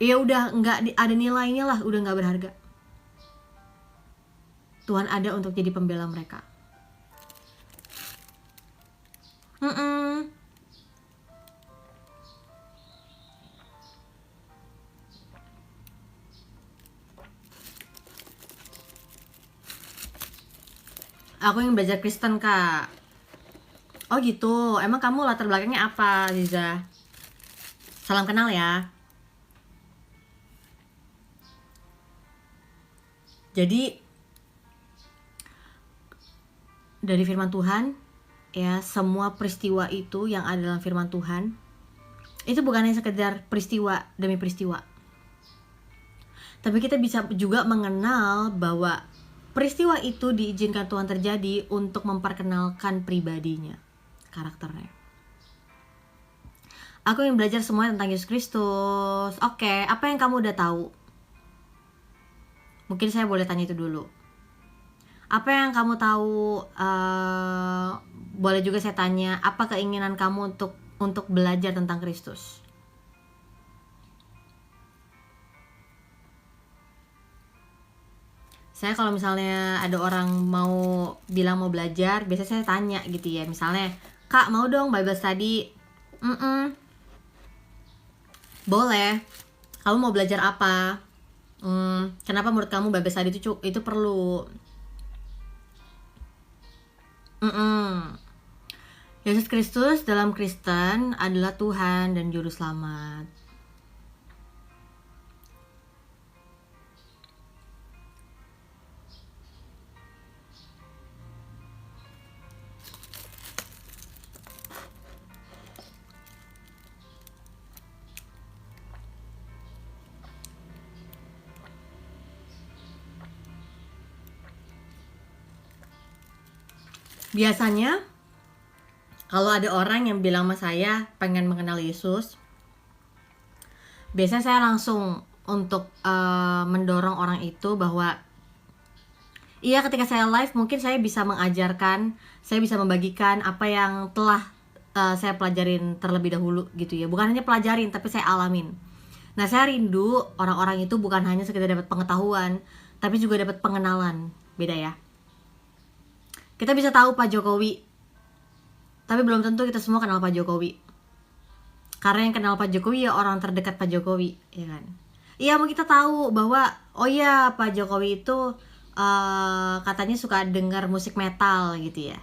nggak ada nilainya lah, udah nggak berharga. Tuhan ada untuk jadi pembela mereka. Aku yang belajar Kristen, Kak. Oh gitu, emang kamu latar belakangnya apa, Ziza? Salam kenal ya. Jadi dari firman Tuhan ya, semua peristiwa itu yang ada dalam firman Tuhan itu bukan hanya sekedar peristiwa demi peristiwa, tapi kita bisa juga mengenal bahwa peristiwa itu diizinkan Tuhan terjadi untuk memperkenalkan pribadinya, karakternya. Aku yang belajar semuanya tentang Yesus Kristus. Oke, apa yang kamu udah tahu? Mungkin saya boleh tanya itu dulu. Apa yang kamu tahu? Boleh juga saya tanya, apa keinginan kamu untuk belajar tentang Kristus? Saya kalau misalnya ada orang mau bilang mau belajar, biasanya saya tanya gitu ya. Misalnya, Kak mau dong Bible study? Boleh. Kamu mau belajar apa? Kenapa menurut kamu Bible study itu perlu? Yesus Kristus dalam Kristen adalah Tuhan dan Juru Selamat. Biasanya kalau ada orang yang bilang sama saya pengen mengenal Yesus, biasanya saya langsung untuk mendorong orang itu bahwa iya, ketika saya live mungkin saya bisa mengajarkan, saya bisa membagikan apa yang telah saya pelajarin terlebih dahulu gitu ya. Bukan hanya pelajarin, tapi saya alamin. Nah, saya rindu orang-orang itu bukan hanya sekedar dapat pengetahuan, tapi juga dapat pengenalan. Beda ya. Kita bisa tahu Pak Jokowi, tapi belum tentu kita semua kenal Pak Jokowi. Karena yang kenal Pak Jokowi ya orang terdekat Pak Jokowi, ya kan. Iya, mau kita tahu bahwa oh iya Pak Jokowi itu katanya suka dengar musik metal gitu ya.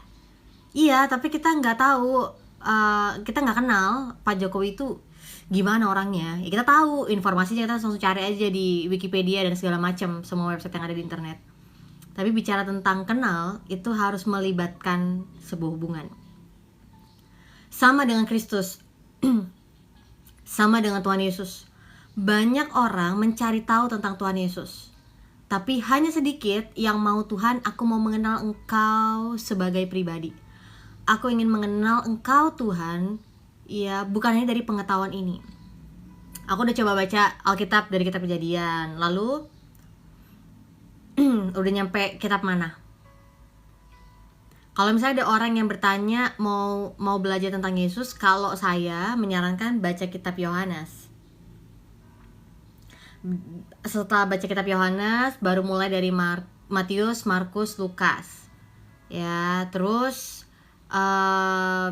Iya, tapi kita nggak tahu, kita nggak kenal Pak Jokowi itu gimana orangnya. Ya, kita tahu informasinya, kita langsung cari aja di Wikipedia dan segala macam, semua website yang ada di internet. Tapi bicara tentang kenal, itu harus melibatkan sebuah hubungan. Sama dengan Kristus, sama dengan Tuhan Yesus. Banyak orang mencari tahu tentang Tuhan Yesus, tapi hanya sedikit yang mau Tuhan, aku mau mengenal Engkau sebagai pribadi. Aku ingin mengenal Engkau Tuhan, ya bukan hanya dari pengetahuan ini. Aku udah coba baca Alkitab dari kitab Kejadian, lalu udah nyampe kitab mana? Kalau misalnya ada orang yang bertanya mau belajar tentang Yesus, kalau saya menyarankan baca kitab Yohanes. Setelah baca kitab Yohanes, baru mulai dari Matius, Markus, Lukas. Ya, terus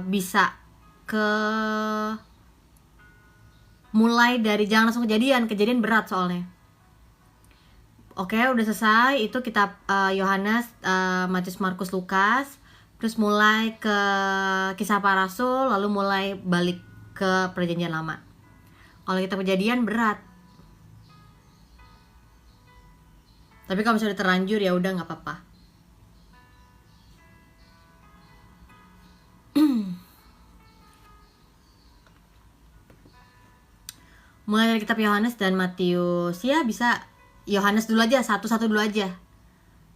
bisa ke mulai dari jangan langsung kejadian berat soalnya. Oke, udah selesai itu kitab Yohanes, Matius, Markus, Lukas. Terus mulai ke Kisah Para Rasul, lalu mulai balik ke Perjanjian Lama. Kalau kitab Kejadian berat. Tapi kalau misalnya terlanjur ya udah nggak apa-apa. Mulai dari kitab Yohanes dan Matius, ya bisa Yohanes dulu aja, satu-satu dulu aja.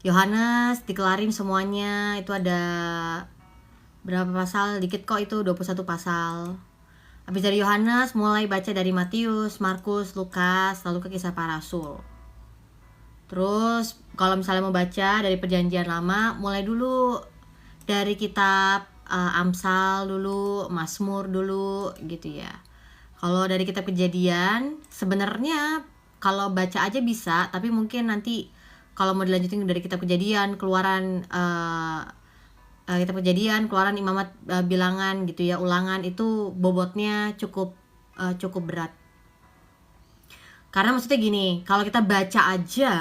Yohanes dikelarin semuanya, itu ada berapa pasal, dikit kok itu 21 pasal. Habis dari Yohanes mulai baca dari Matius, Markus, Lukas, lalu ke Kisah Para Rasul. Terus kalau misalnya mau baca dari Perjanjian Lama, mulai dulu dari kitab Amsal dulu, Mazmur dulu gitu ya. Kalau dari kitab Kejadian, sebenarnya kalau baca aja bisa, tapi mungkin nanti kalau mau dilanjutin dari kitab Kejadian, Keluaran, kitab Kejadian, Keluaran, Imamat, Bilangan gitu ya, Ulangan, itu bobotnya cukup berat. Karena maksudnya gini, kalau kita baca aja,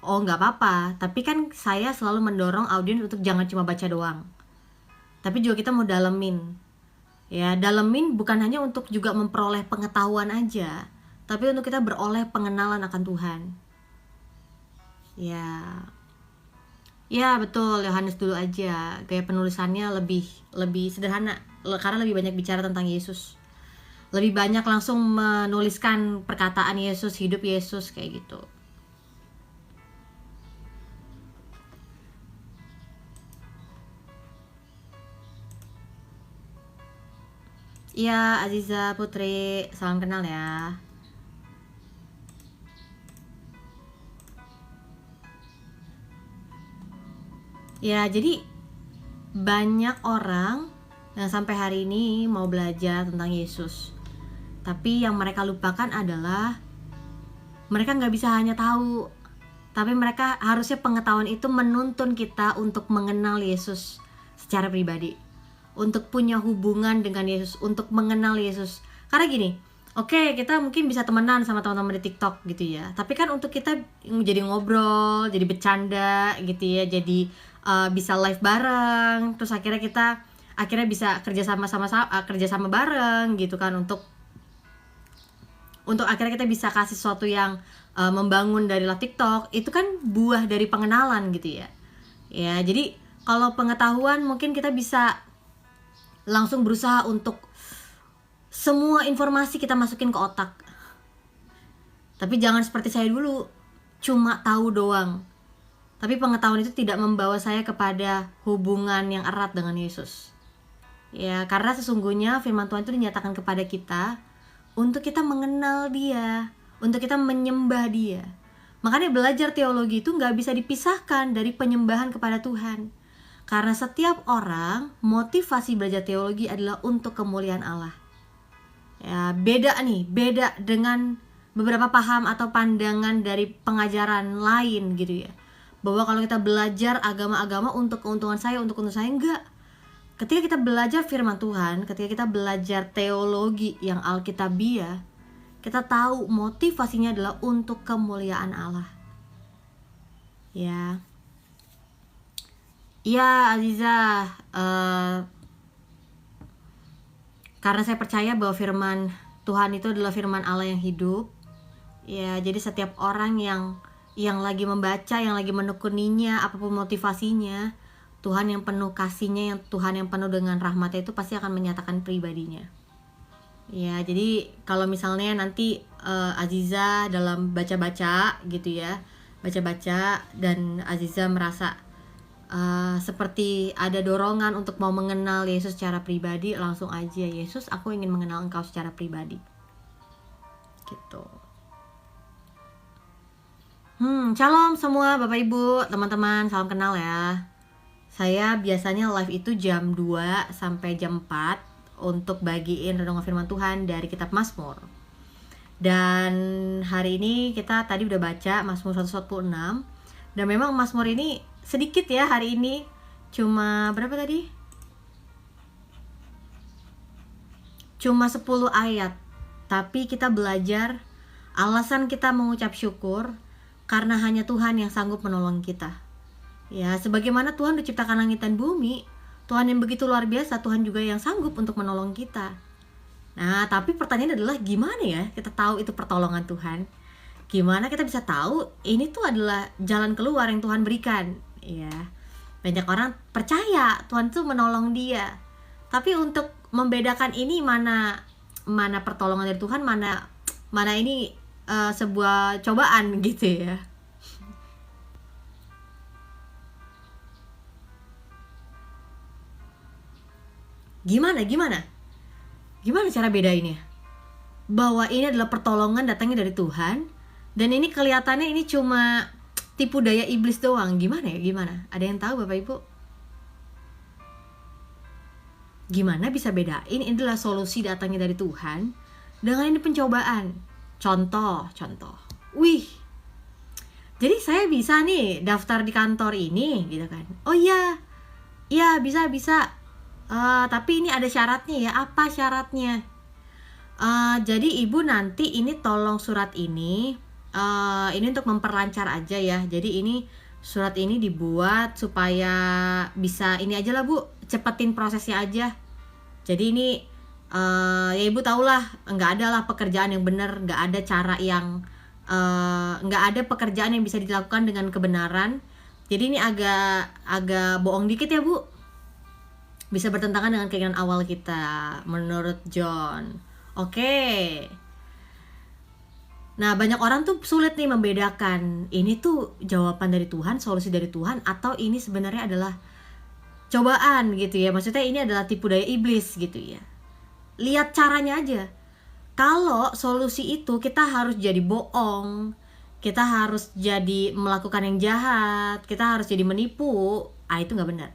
oh nggak apa-apa. Tapi kan saya selalu mendorong audiens untuk jangan cuma baca doang, tapi juga kita mau dalemin. Ya, dalemin bukan hanya untuk juga memperoleh pengetahuan aja, tapi untuk kita beroleh pengenalan akan Tuhan. Ya betul, Yohanes dulu aja. Gaya penulisannya lebih sederhana, karena lebih banyak bicara tentang Yesus. Lebih banyak langsung menuliskan perkataan Yesus, hidup Yesus kayak gitu. Iya, Aziza Putri, salam kenal ya. Ya, jadi banyak orang yang sampai hari ini mau belajar tentang Yesus, tapi yang mereka lupakan adalah mereka nggak bisa hanya tahu, tapi mereka harusnya pengetahuan itu menuntun kita untuk mengenal Yesus secara pribadi, untuk punya hubungan dengan Yesus, untuk mengenal Yesus. Karena gini, oke, kita mungkin bisa temenan sama teman-teman di TikTok gitu ya, tapi kan untuk kita jadi ngobrol, jadi bercanda gitu ya, jadi bisa live bareng, terus akhirnya bisa kerja sama bareng gitu kan, untuk akhirnya kita bisa kasih sesuatu yang membangun dari live TikTok. Itu kan buah dari pengenalan gitu ya. Ya, jadi kalau pengetahuan mungkin kita bisa langsung berusaha untuk semua informasi kita masukin ke otak. Tapi jangan seperti saya dulu, cuma tahu doang. Tapi pengetahuan itu tidak membawa saya kepada hubungan yang erat dengan Yesus. Ya, karena sesungguhnya firman Tuhan itu dinyatakan kepada kita untuk kita mengenal Dia, untuk kita menyembah Dia. Makanya belajar teologi itu gak bisa dipisahkan dari penyembahan kepada Tuhan. Karena setiap orang motivasi belajar teologi adalah untuk kemuliaan Allah. Ya, beda dengan beberapa paham atau pandangan dari pengajaran lain gitu ya. Bahwa kalau kita belajar agama-agama untuk keuntungan saya, enggak. Ketika kita belajar firman Tuhan, ketika kita belajar teologi yang alkitabiah, kita tahu motivasinya adalah untuk kemuliaan Allah. Ya. Ya Aziza, karena saya percaya bahwa firman Tuhan itu adalah firman Allah yang hidup. Ya, jadi setiap orang yang lagi membaca, yang lagi menekuninya, apapun motivasinya, Tuhan yang penuh kasihnya, Tuhan yang penuh dengan rahmatnya itu pasti akan menyatakan pribadinya. Ya, jadi kalau misalnya nanti Aziza dalam baca-baca gitu ya, baca-baca dan Aziza merasa seperti ada dorongan untuk mau mengenal Yesus secara pribadi, langsung aja, Yesus, aku ingin mengenal Engkau secara pribadi. Gitu. Shalom semua Bapak Ibu, teman-teman, salam kenal ya. Saya biasanya live itu jam 2 sampai jam 4 untuk bagiin renungan firman Tuhan dari kitab Mazmur. Dan hari ini kita tadi udah baca Mazmur 146. Dan memang Mazmur ini sedikit ya hari ini, cuma berapa tadi? Cuma 10 ayat. Tapi kita belajar alasan kita mengucap syukur karena hanya Tuhan yang sanggup menolong kita. Ya, sebagaimana Tuhan menciptakan langit dan bumi, Tuhan yang begitu luar biasa, Tuhan juga yang sanggup untuk menolong kita. Nah, tapi pertanyaannya adalah gimana ya kita tahu itu pertolongan Tuhan? Gimana kita bisa tahu ini tuh adalah jalan keluar yang Tuhan berikan? Ya, banyak orang percaya Tuhan tuh menolong dia. Tapi untuk membedakan ini mana pertolongan dari Tuhan, mana ini sebuah cobaan gitu ya. Gimana cara bedainnya? Bahwa ini adalah pertolongan datangnya dari Tuhan, dan ini kelihatannya ini cuma tipu daya iblis doang. Gimana? Ada yang tahu Bapak Ibu? Gimana bisa bedain ini adalah solusi datangnya dari Tuhan dengan ini pencobaan? Contoh. Wih, jadi saya bisa nih daftar di kantor ini gitu kan. Oh iya bisa. Tapi ini ada syaratnya ya. Apa syaratnya? Jadi ibu nanti ini tolong surat ini untuk memperlancar aja ya. Jadi ini surat ini dibuat supaya bisa ini aja lah Bu, cepetin prosesnya aja. Jadi ini ya ibu tahulah nggak ada lah pekerjaan yang benar, nggak ada cara yang nggak ada pekerjaan yang bisa dilakukan dengan kebenaran. Jadi ini agak bohong dikit ya Bu, bisa bertentangan dengan keinginan awal kita menurut John. Oke. Nah, banyak orang tuh sulit nih membedakan ini tuh jawaban dari Tuhan, solusi dari Tuhan, atau ini sebenarnya adalah cobaan gitu ya. Maksudnya ini adalah tipu daya iblis gitu ya. Lihat caranya aja. Kalau solusi itu kita harus jadi bohong, kita harus jadi melakukan yang jahat, kita harus jadi menipu, itu nggak benar.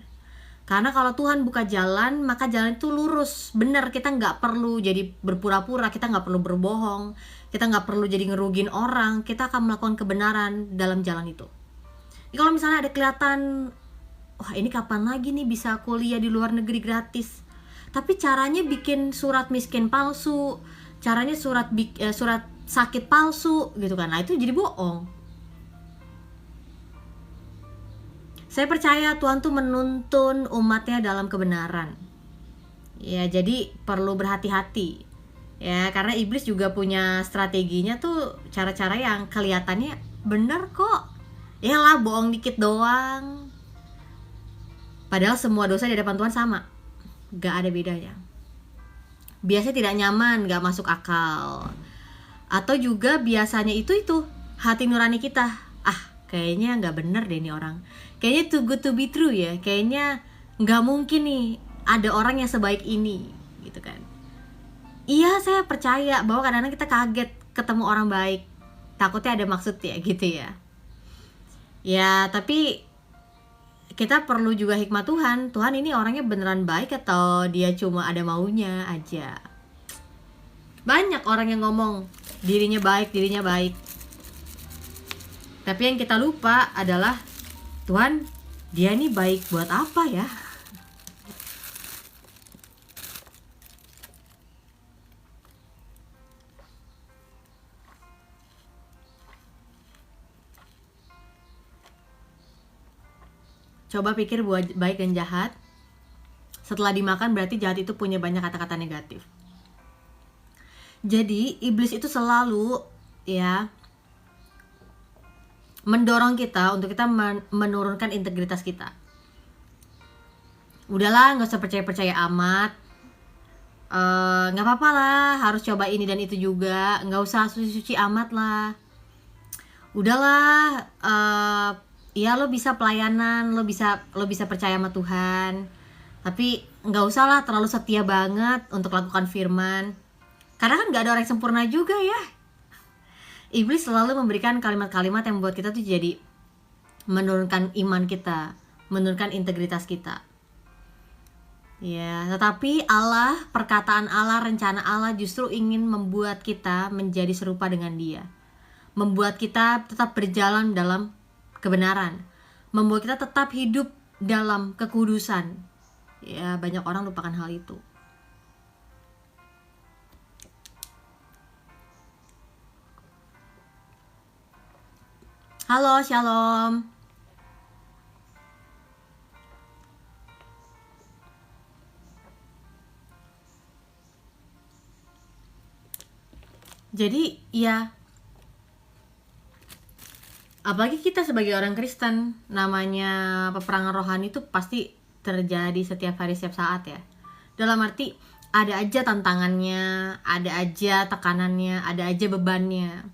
Karena kalau Tuhan buka jalan, maka jalan itu lurus, benar. Kita nggak perlu jadi berpura-pura, kita nggak perlu berbohong, kita nggak perlu jadi ngerugin orang, kita akan melakukan kebenaran dalam jalan itu. Jadi kalau misalnya ada kelihatan, wah ini kapan lagi nih bisa kuliah di luar negeri gratis, tapi caranya bikin surat miskin palsu, caranya surat sakit palsu gitu kan, nah itu jadi bohong. Saya percaya Tuhan tuh menuntun umatnya dalam kebenaran. Ya, jadi perlu berhati-hati. Ya, karena iblis juga punya strateginya tuh, cara-cara yang kelihatannya bener kok. Ya lah, bohong dikit doang. Padahal semua dosa di hadapan Tuhan sama. Gak ada bedanya. Biasanya tidak nyaman, gak masuk akal. Atau juga biasanya itu hati nurani kita. Kayaknya gak bener deh nih orang. Kayaknya too good to be true ya. Kayaknya gak mungkin nih ada orang yang sebaik ini gitu kan. Iya, saya percaya bahwa kadang-kadang kita kaget ketemu orang baik, takutnya ada maksud ya gitu ya. Ya, tapi kita perlu juga hikmat Tuhan. Tuhan ini orangnya beneran baik atau dia cuma ada maunya aja. Banyak orang yang ngomong dirinya baik, tapi yang kita lupa adalah Tuhan, dia ini baik buat apa ya? Coba pikir buat baik dan jahat. Setelah dimakan berarti jahat itu punya banyak kata-kata negatif. Jadi iblis itu selalu ya mendorong kita untuk kita menurunkan integritas kita. Udahlah, nggak usah percaya amat. Nggak apa-apa lah, harus coba ini dan itu juga. Nggak usah suci-suci amat lah. Udahlah, ya lo bisa pelayanan, lo bisa percaya sama Tuhan, tapi nggak usah lah terlalu setia banget untuk lakukan firman, karena kan nggak ada orang yang sempurna juga ya. Iblis selalu memberikan kalimat-kalimat yang membuat kita tuh jadi menurunkan iman kita, menurunkan integritas kita. Ya, tetapi Allah, perkataan Allah, rencana Allah justru ingin membuat kita menjadi serupa dengan Dia, membuat kita tetap berjalan dalam kebenaran, membuat kita tetap hidup dalam kekudusan. Ya, banyak orang lupakan hal itu. Halo, shalom. Jadi ya, apalagi kita sebagai orang Kristen, namanya peperangan rohani itu pasti terjadi setiap hari, setiap saat ya. Dalam arti ada aja tantangannya, ada aja tekanannya, ada aja bebannya.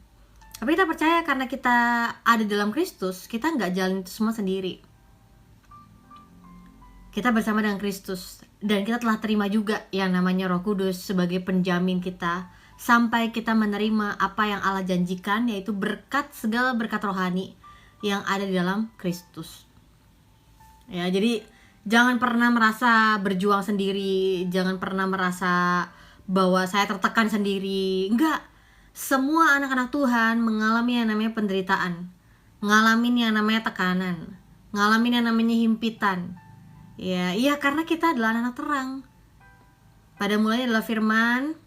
Tapi kita percaya karena kita ada dalam Kristus, kita nggak jalan itu semua sendiri. Kita bersama dengan Kristus, dan kita telah terima juga yang namanya Roh Kudus sebagai penjamin kita, sampai kita menerima apa yang Allah janjikan, yaitu segala berkat rohani yang ada di dalam Kristus. Ya, jadi jangan pernah merasa berjuang sendiri, jangan pernah merasa bahwa saya tertekan sendiri. Enggak, semua anak-anak Tuhan mengalami yang namanya penderitaan, ngalamin yang namanya tekanan, ngalamin yang namanya himpitan. Ya, iya, karena kita adalah anak terang. Pada mulanya adalah firman.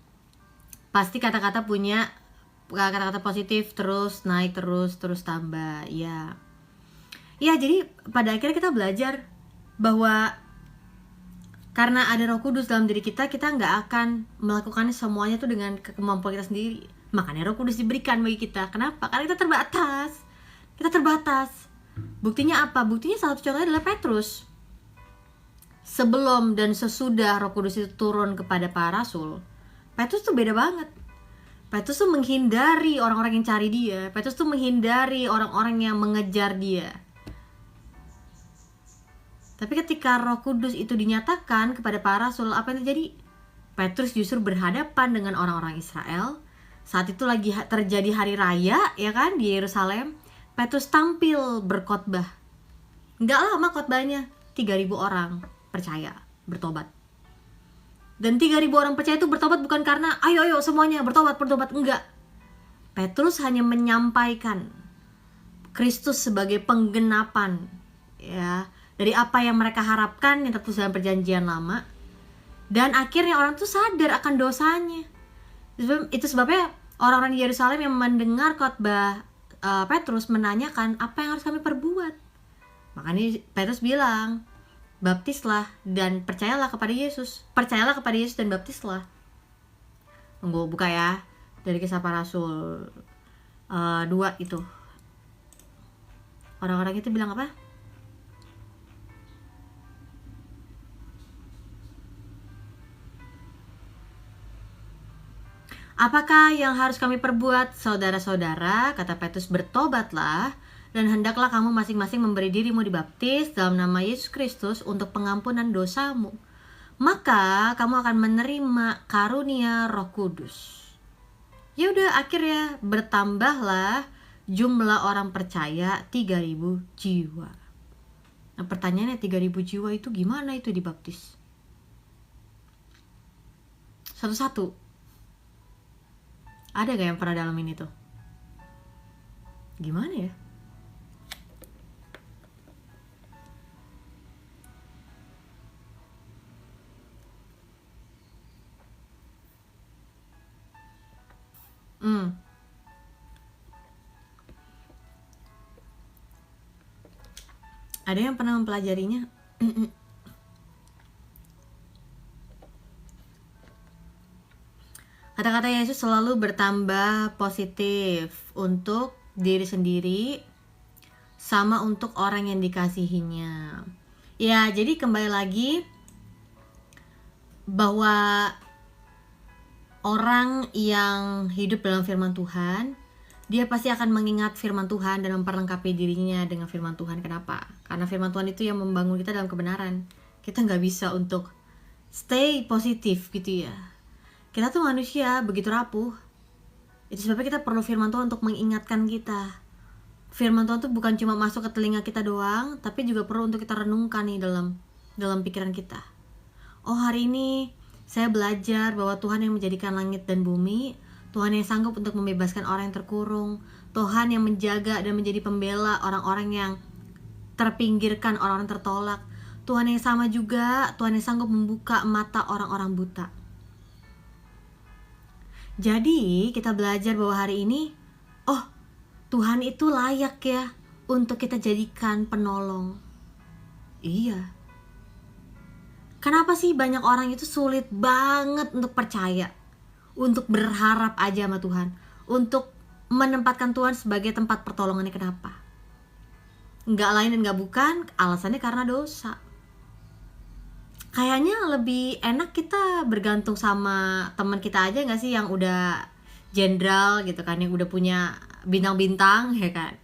Pasti kata-kata punya kata-kata positif, terus naik, terus tambah. Ya, jadi pada akhirnya kita belajar bahwa karena ada Roh Kudus dalam diri kita, kita nggak akan melakukan semuanya tuh dengan kemampuan kita sendiri. Makanya Roh Kudus diberikan bagi kita. Kenapa? Karena kita terbatas. Buktinya apa? Buktinya salah satu contohnya adalah Petrus. Sebelum dan sesudah Roh Kudus itu turun kepada para rasul, Petrus tuh beda banget. Petrus tuh menghindari orang-orang yang cari dia. Petrus tuh menghindari orang-orang yang mengejar dia. Tapi ketika Roh Kudus itu dinyatakan kepada para rasul, apa yang terjadi? Petrus justru berhadapan dengan orang-orang Israel. Saat itu lagi terjadi hari raya, ya kan, di Yerusalem. Petrus tampil berkhotbah. Nggak lama khotbahnya, 3.000 orang percaya, bertobat. Dan 3.000 orang percaya itu bertobat bukan karena ayo semuanya bertobat, enggak. Petrus hanya menyampaikan Kristus sebagai penggenapan ya dari apa yang mereka harapkan yang tertulis dalam perjanjian lama. Dan akhirnya orang tuh sadar akan dosanya. Itu sebabnya orang-orang di Yerusalem yang mendengar khotbah Petrus menanyakan, apa yang harus kami perbuat? Makanya Petrus bilang, baptislah dan percayalah kepada Yesus. Percayalah kepada Yesus dan baptislah. Tunggu, buka ya. Dari Kisah Para Rasul 2 itu. Orang-orang itu bilang apa? Apakah yang harus kami perbuat, saudara-saudara? Kata Petrus, bertobatlah. Dan hendaklah kamu masing-masing memberi dirimu dibaptis dalam nama Yesus Kristus untuk pengampunan dosamu. Maka kamu akan menerima karunia Roh Kudus. Ya udah, akhirnya bertambahlah jumlah orang percaya 3.000 jiwa. Nah pertanyaannya 3.000 jiwa itu gimana itu dibaptis? Satu-satu. Ada gak yang pernah dalamin itu? Gimana ya? Ada yang pernah mempelajarinya? Kata-kata Yesus selalu bertambah positif untuk diri sendiri sama untuk orang yang dikasihinya. Ya, jadi kembali lagi bahwa orang yang hidup dalam firman Tuhan, dia pasti akan mengingat firman Tuhan dan memperlengkapi dirinya dengan firman Tuhan. Kenapa? Karena firman Tuhan itu yang membangun kita dalam kebenaran. Kita nggak bisa untuk stay positif gitu ya. Kita tuh manusia, begitu rapuh. Itu sebabnya kita perlu firman Tuhan untuk mengingatkan kita. Firman Tuhan tuh bukan cuma masuk ke telinga kita doang, tapi juga perlu untuk kita renungkan nih dalam pikiran kita. Oh, hari ini saya belajar bahwa Tuhan yang menjadikan langit dan bumi, Tuhan yang sanggup untuk membebaskan orang yang terkurung, Tuhan yang menjaga dan menjadi pembela orang-orang yang terpinggirkan, orang-orang tertolak, Tuhan yang sama juga, Tuhan yang sanggup membuka mata orang-orang buta. Jadi kita belajar bahwa hari ini, oh Tuhan itu layak ya untuk kita jadikan penolong. Iya. Kenapa sih banyak orang itu sulit banget untuk percaya, untuk berharap aja sama Tuhan, untuk menempatkan Tuhan sebagai tempat pertolongannya? Kenapa? Nggak lain dan nggak bukan, alasannya karena dosa. Kayaknya lebih enak kita bergantung sama teman kita aja nggak sih, yang udah jenderal gitu kan, yang udah punya bintang-bintang ya kan.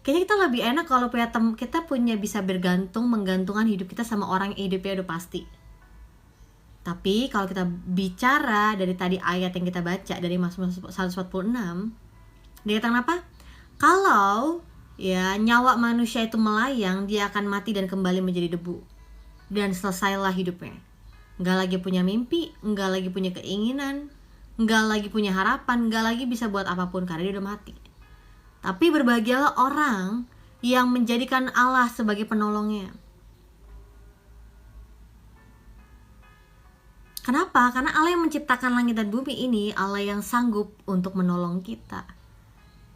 Kayaknya kita lebih enak kalau kita punya bisa menggantungkan hidup kita sama orang yang hidupnya udah pasti. Tapi kalau kita bicara dari tadi ayat yang kita baca dari Mazmur 146, dia katakan apa? Kalau ya nyawa manusia itu melayang, dia akan mati dan kembali menjadi debu. Dan selesailah hidupnya. Nggak lagi punya mimpi, nggak lagi punya keinginan, nggak lagi punya harapan, nggak lagi bisa buat apapun karena dia udah mati. Tapi berbahagialah orang yang menjadikan Allah sebagai penolongnya. Kenapa? Karena Allah yang menciptakan langit dan bumi ini, Allah yang sanggup untuk menolong kita.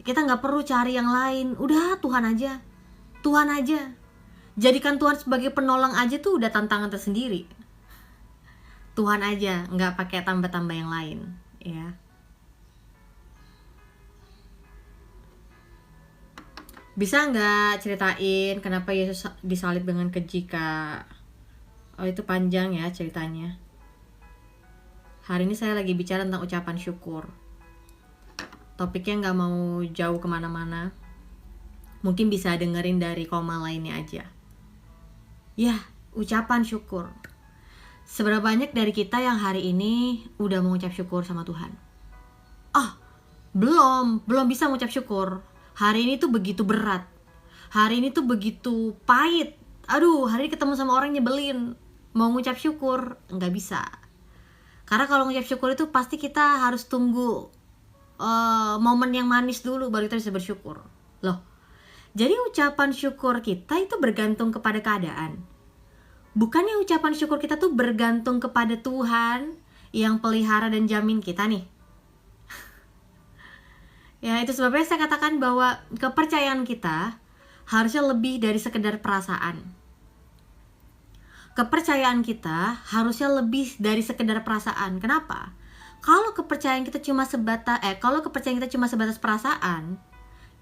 Kita nggak perlu cari yang lain, udah Tuhan aja. Tuhan aja. Jadikan Tuhan sebagai penolong aja tuh udah tantangan tersendiri. Tuhan aja, nggak pakai tambah-tambah yang lain, ya. Bisa nggak ceritain kenapa Yesus disalib dengan keji, Kak? Oh, itu panjang ya ceritanya. Hari ini saya lagi bicara tentang ucapan syukur. Topiknya nggak mau jauh kemana-mana. Mungkin bisa dengerin dari koma lainnya aja. Ya, ucapan syukur. Seberapa banyak dari kita yang hari ini udah mau ucap syukur sama Tuhan? Belum bisa mengucap syukur. Hari ini tuh begitu berat. Hari ini tuh begitu pahit. Aduh, hari ini ketemu sama orang nyebelin. Mau ngucap syukur, nggak bisa. Karena kalau ngucap syukur itu pasti kita harus tunggu momen yang manis dulu baru kita bisa bersyukur. Loh, jadi ucapan syukur kita itu bergantung kepada keadaan. Bukannya ucapan syukur kita tuh bergantung kepada Tuhan yang pelihara dan jamin kita nih. Ya, itu sebabnya saya katakan bahwa kepercayaan kita harusnya lebih dari sekedar perasaan. Kepercayaan kita harusnya lebih dari sekedar perasaan. Kenapa? Kalau kepercayaan kita cuma sebatas perasaan,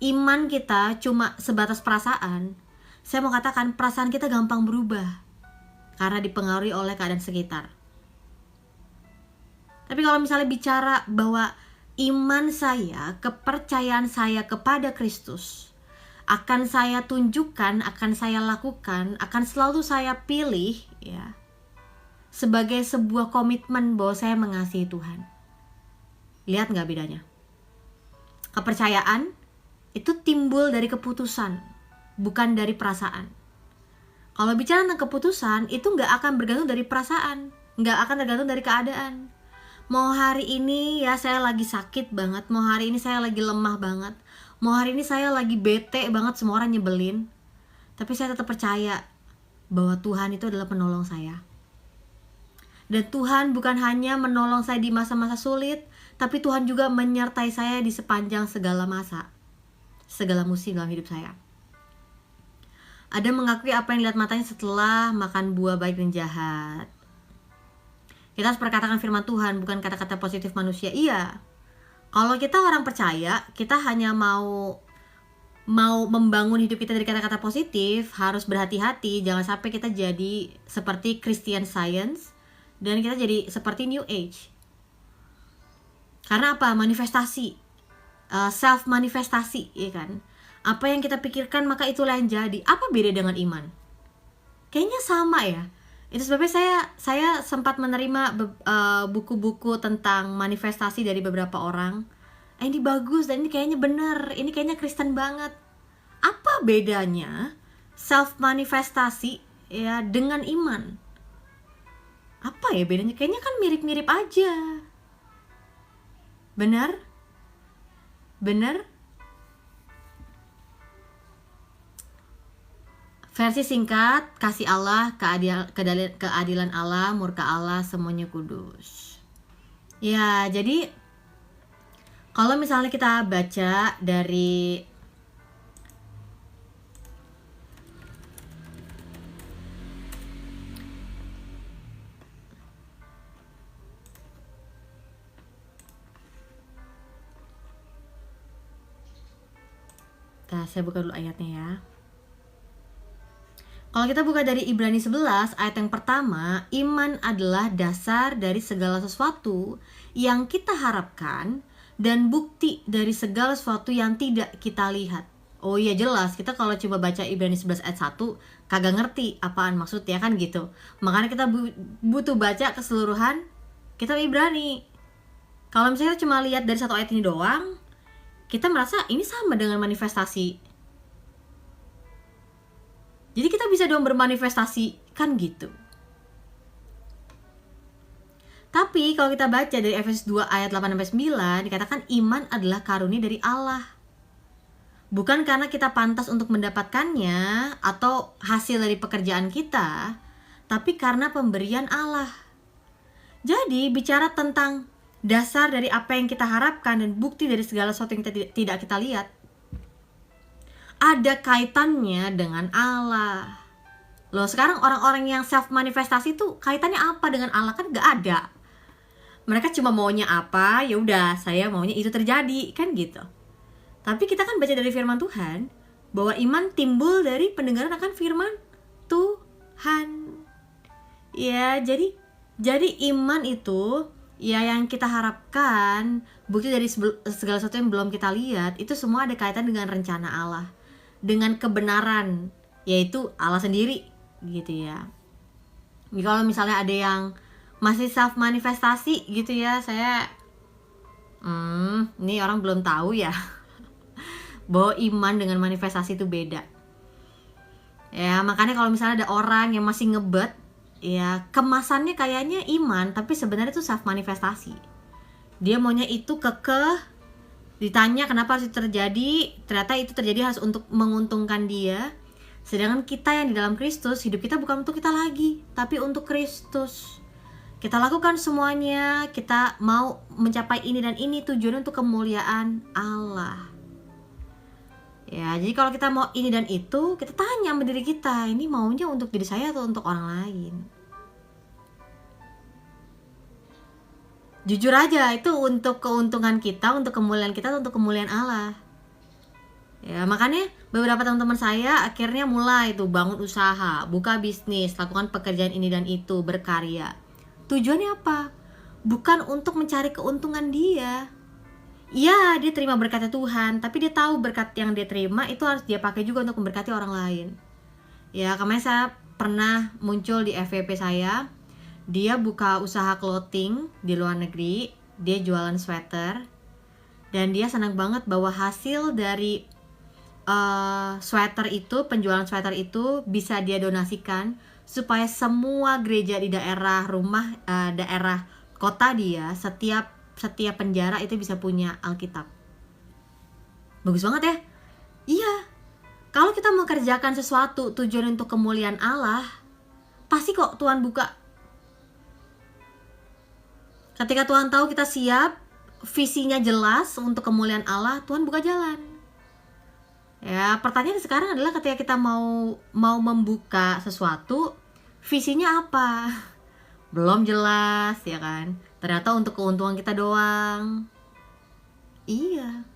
iman kita cuma sebatas perasaan, saya mau katakan perasaan kita gampang berubah karena dipengaruhi oleh keadaan sekitar. Tapi kalau misalnya bicara bahwa iman saya, kepercayaan saya kepada Kristus akan saya tunjukkan, akan saya lakukan, akan selalu saya pilih ya, sebagai sebuah komitmen bahwa saya mengasihi Tuhan. Lihat gak bedanya? Kepercayaan itu timbul dari keputusan, bukan dari perasaan. Kalau bicara tentang keputusan, itu nggak akan bergantung dari perasaan, nggak akan tergantung dari keadaan. Mau hari ini ya saya lagi sakit banget, mau hari ini saya lagi lemah banget, mau hari ini saya lagi bete banget, semua orang nyebelin, tapi saya tetap percaya bahwa Tuhan itu adalah penolong saya. Dan Tuhan bukan hanya menolong saya di masa-masa sulit, tapi Tuhan juga menyertai saya di sepanjang segala masa, segala musim dalam hidup saya. Ada mengakui apa yang dilihat matanya setelah makan buah baik dan jahat. Kita harus perkatakan firman Tuhan, bukan kata-kata positif manusia. Iya, kalau kita orang percaya, kita hanya mau membangun hidup kita dari kata-kata positif, harus berhati-hati, jangan sampai kita jadi seperti Christian Science, dan kita jadi seperti New Age. Karena apa? Manifestasi, self manifestasi, ya kan? Apa yang kita pikirkan maka itulah yang jadi. Apa beda dengan iman? Kayaknya sama ya. Itu sebabnya saya sempat menerima buku-buku tentang manifestasi dari beberapa orang. Ini bagus dan ini kayaknya bener, ini kayaknya Kristen banget. Apa bedanya self manifestasi ya dengan iman? Apa ya bedanya? Kayaknya kan mirip-mirip aja. Benar? Benar? Versi singkat, kasih Allah, keadilan Allah, murka Allah, semuanya kudus. Ya, jadi kalau misalnya kita baca dari saya buka dulu ayatnya ya. Kalau kita buka dari Ibrani 11 ayat yang pertama, iman adalah dasar dari segala sesuatu yang kita harapkan dan bukti dari segala sesuatu yang tidak kita lihat. Oh iya jelas, kita kalau coba baca Ibrani 11 ayat 1 kagak ngerti apaan maksudnya kan gitu. Makanya kita butuh baca keseluruhan kitab Ibrani. Kalau misalnya kita cuma lihat dari satu ayat ini doang, kita merasa ini sama dengan manifestasi. Jadi kita bisa dong bermanifestasi, kan gitu. Tapi kalau kita baca dari Efesus 2 ayat 8-9, dikatakan iman adalah karunia dari Allah. Bukan karena kita pantas untuk mendapatkannya atau hasil dari pekerjaan kita, tapi karena pemberian Allah. Jadi bicara tentang dasar dari apa yang kita harapkan dan bukti dari segala sesuatu yang tidak kita lihat, ada kaitannya dengan Allah. Loh sekarang orang-orang yang self manifestasi tuh kaitannya apa dengan Allah? Kan gak ada. Mereka cuma maunya apa, ya udah saya maunya itu terjadi, kan gitu. Tapi kita kan baca dari firman Tuhan bahwa iman timbul dari pendengaran akan firman Tuhan. Ya, jadi iman itu ya yang kita harapkan, bukti dari segala sesuatu yang belum kita lihat, itu semua ada kaitan dengan rencana Allah, dengan kebenaran, yaitu Allah sendiri gitu ya. Jadi kalau misalnya ada yang masih self manifestasi gitu ya, saya ini orang belum tahu ya bahwa iman dengan manifestasi itu beda ya. Makanya kalau misalnya ada orang yang masih ngebet ya, kemasannya kayaknya iman tapi sebenarnya itu self manifestasi. Dia maunya itu kekeh, ditanya kenapa harus itu terjadi, ternyata itu terjadi harus untuk menguntungkan dia. Sedangkan kita yang di dalam Kristus, hidup kita bukan untuk kita lagi, tapi untuk Kristus. Kita lakukan semuanya, kita mau mencapai ini dan ini, tujuannya untuk kemuliaan Allah. Ya, jadi kalau kita mau ini dan itu, kita tanya sama diri kita, ini maunya untuk diri saya atau untuk orang lain? Jujur aja, itu untuk keuntungan kita, untuk kemuliaan kita, untuk kemuliaan Allah. Ya, makanya beberapa teman-teman saya akhirnya mulai tuh bangun usaha, buka bisnis, lakukan pekerjaan ini dan itu, berkarya. Tujuannya apa? Bukan untuk mencari keuntungan dia. Iya, dia terima berkatnya Tuhan, tapi dia tahu berkat yang dia terima itu harus dia pakai juga untuk memberkati orang lain. Ya, kemarin saya pernah muncul di FVP saya. Dia buka usaha clothing di luar negeri, dia jualan sweater, dan dia senang banget bahwa hasil dari sweater itu, penjualan sweater itu bisa dia donasikan supaya semua gereja di daerah daerah kota dia, setiap penjara itu bisa punya Alkitab. Bagus banget ya? Iya. Kalau kita mau kerjakan sesuatu tujuan untuk kemuliaan Allah, pasti kok Tuhan buka. Ketika Tuhan tahu kita siap, visinya jelas untuk kemuliaan Allah, Tuhan buka jalan. Ya, pertanyaan sekarang adalah ketika kita mau membuka sesuatu, visinya apa? Belum jelas, ya kan? Ternyata untuk keuntungan kita doang. Iya.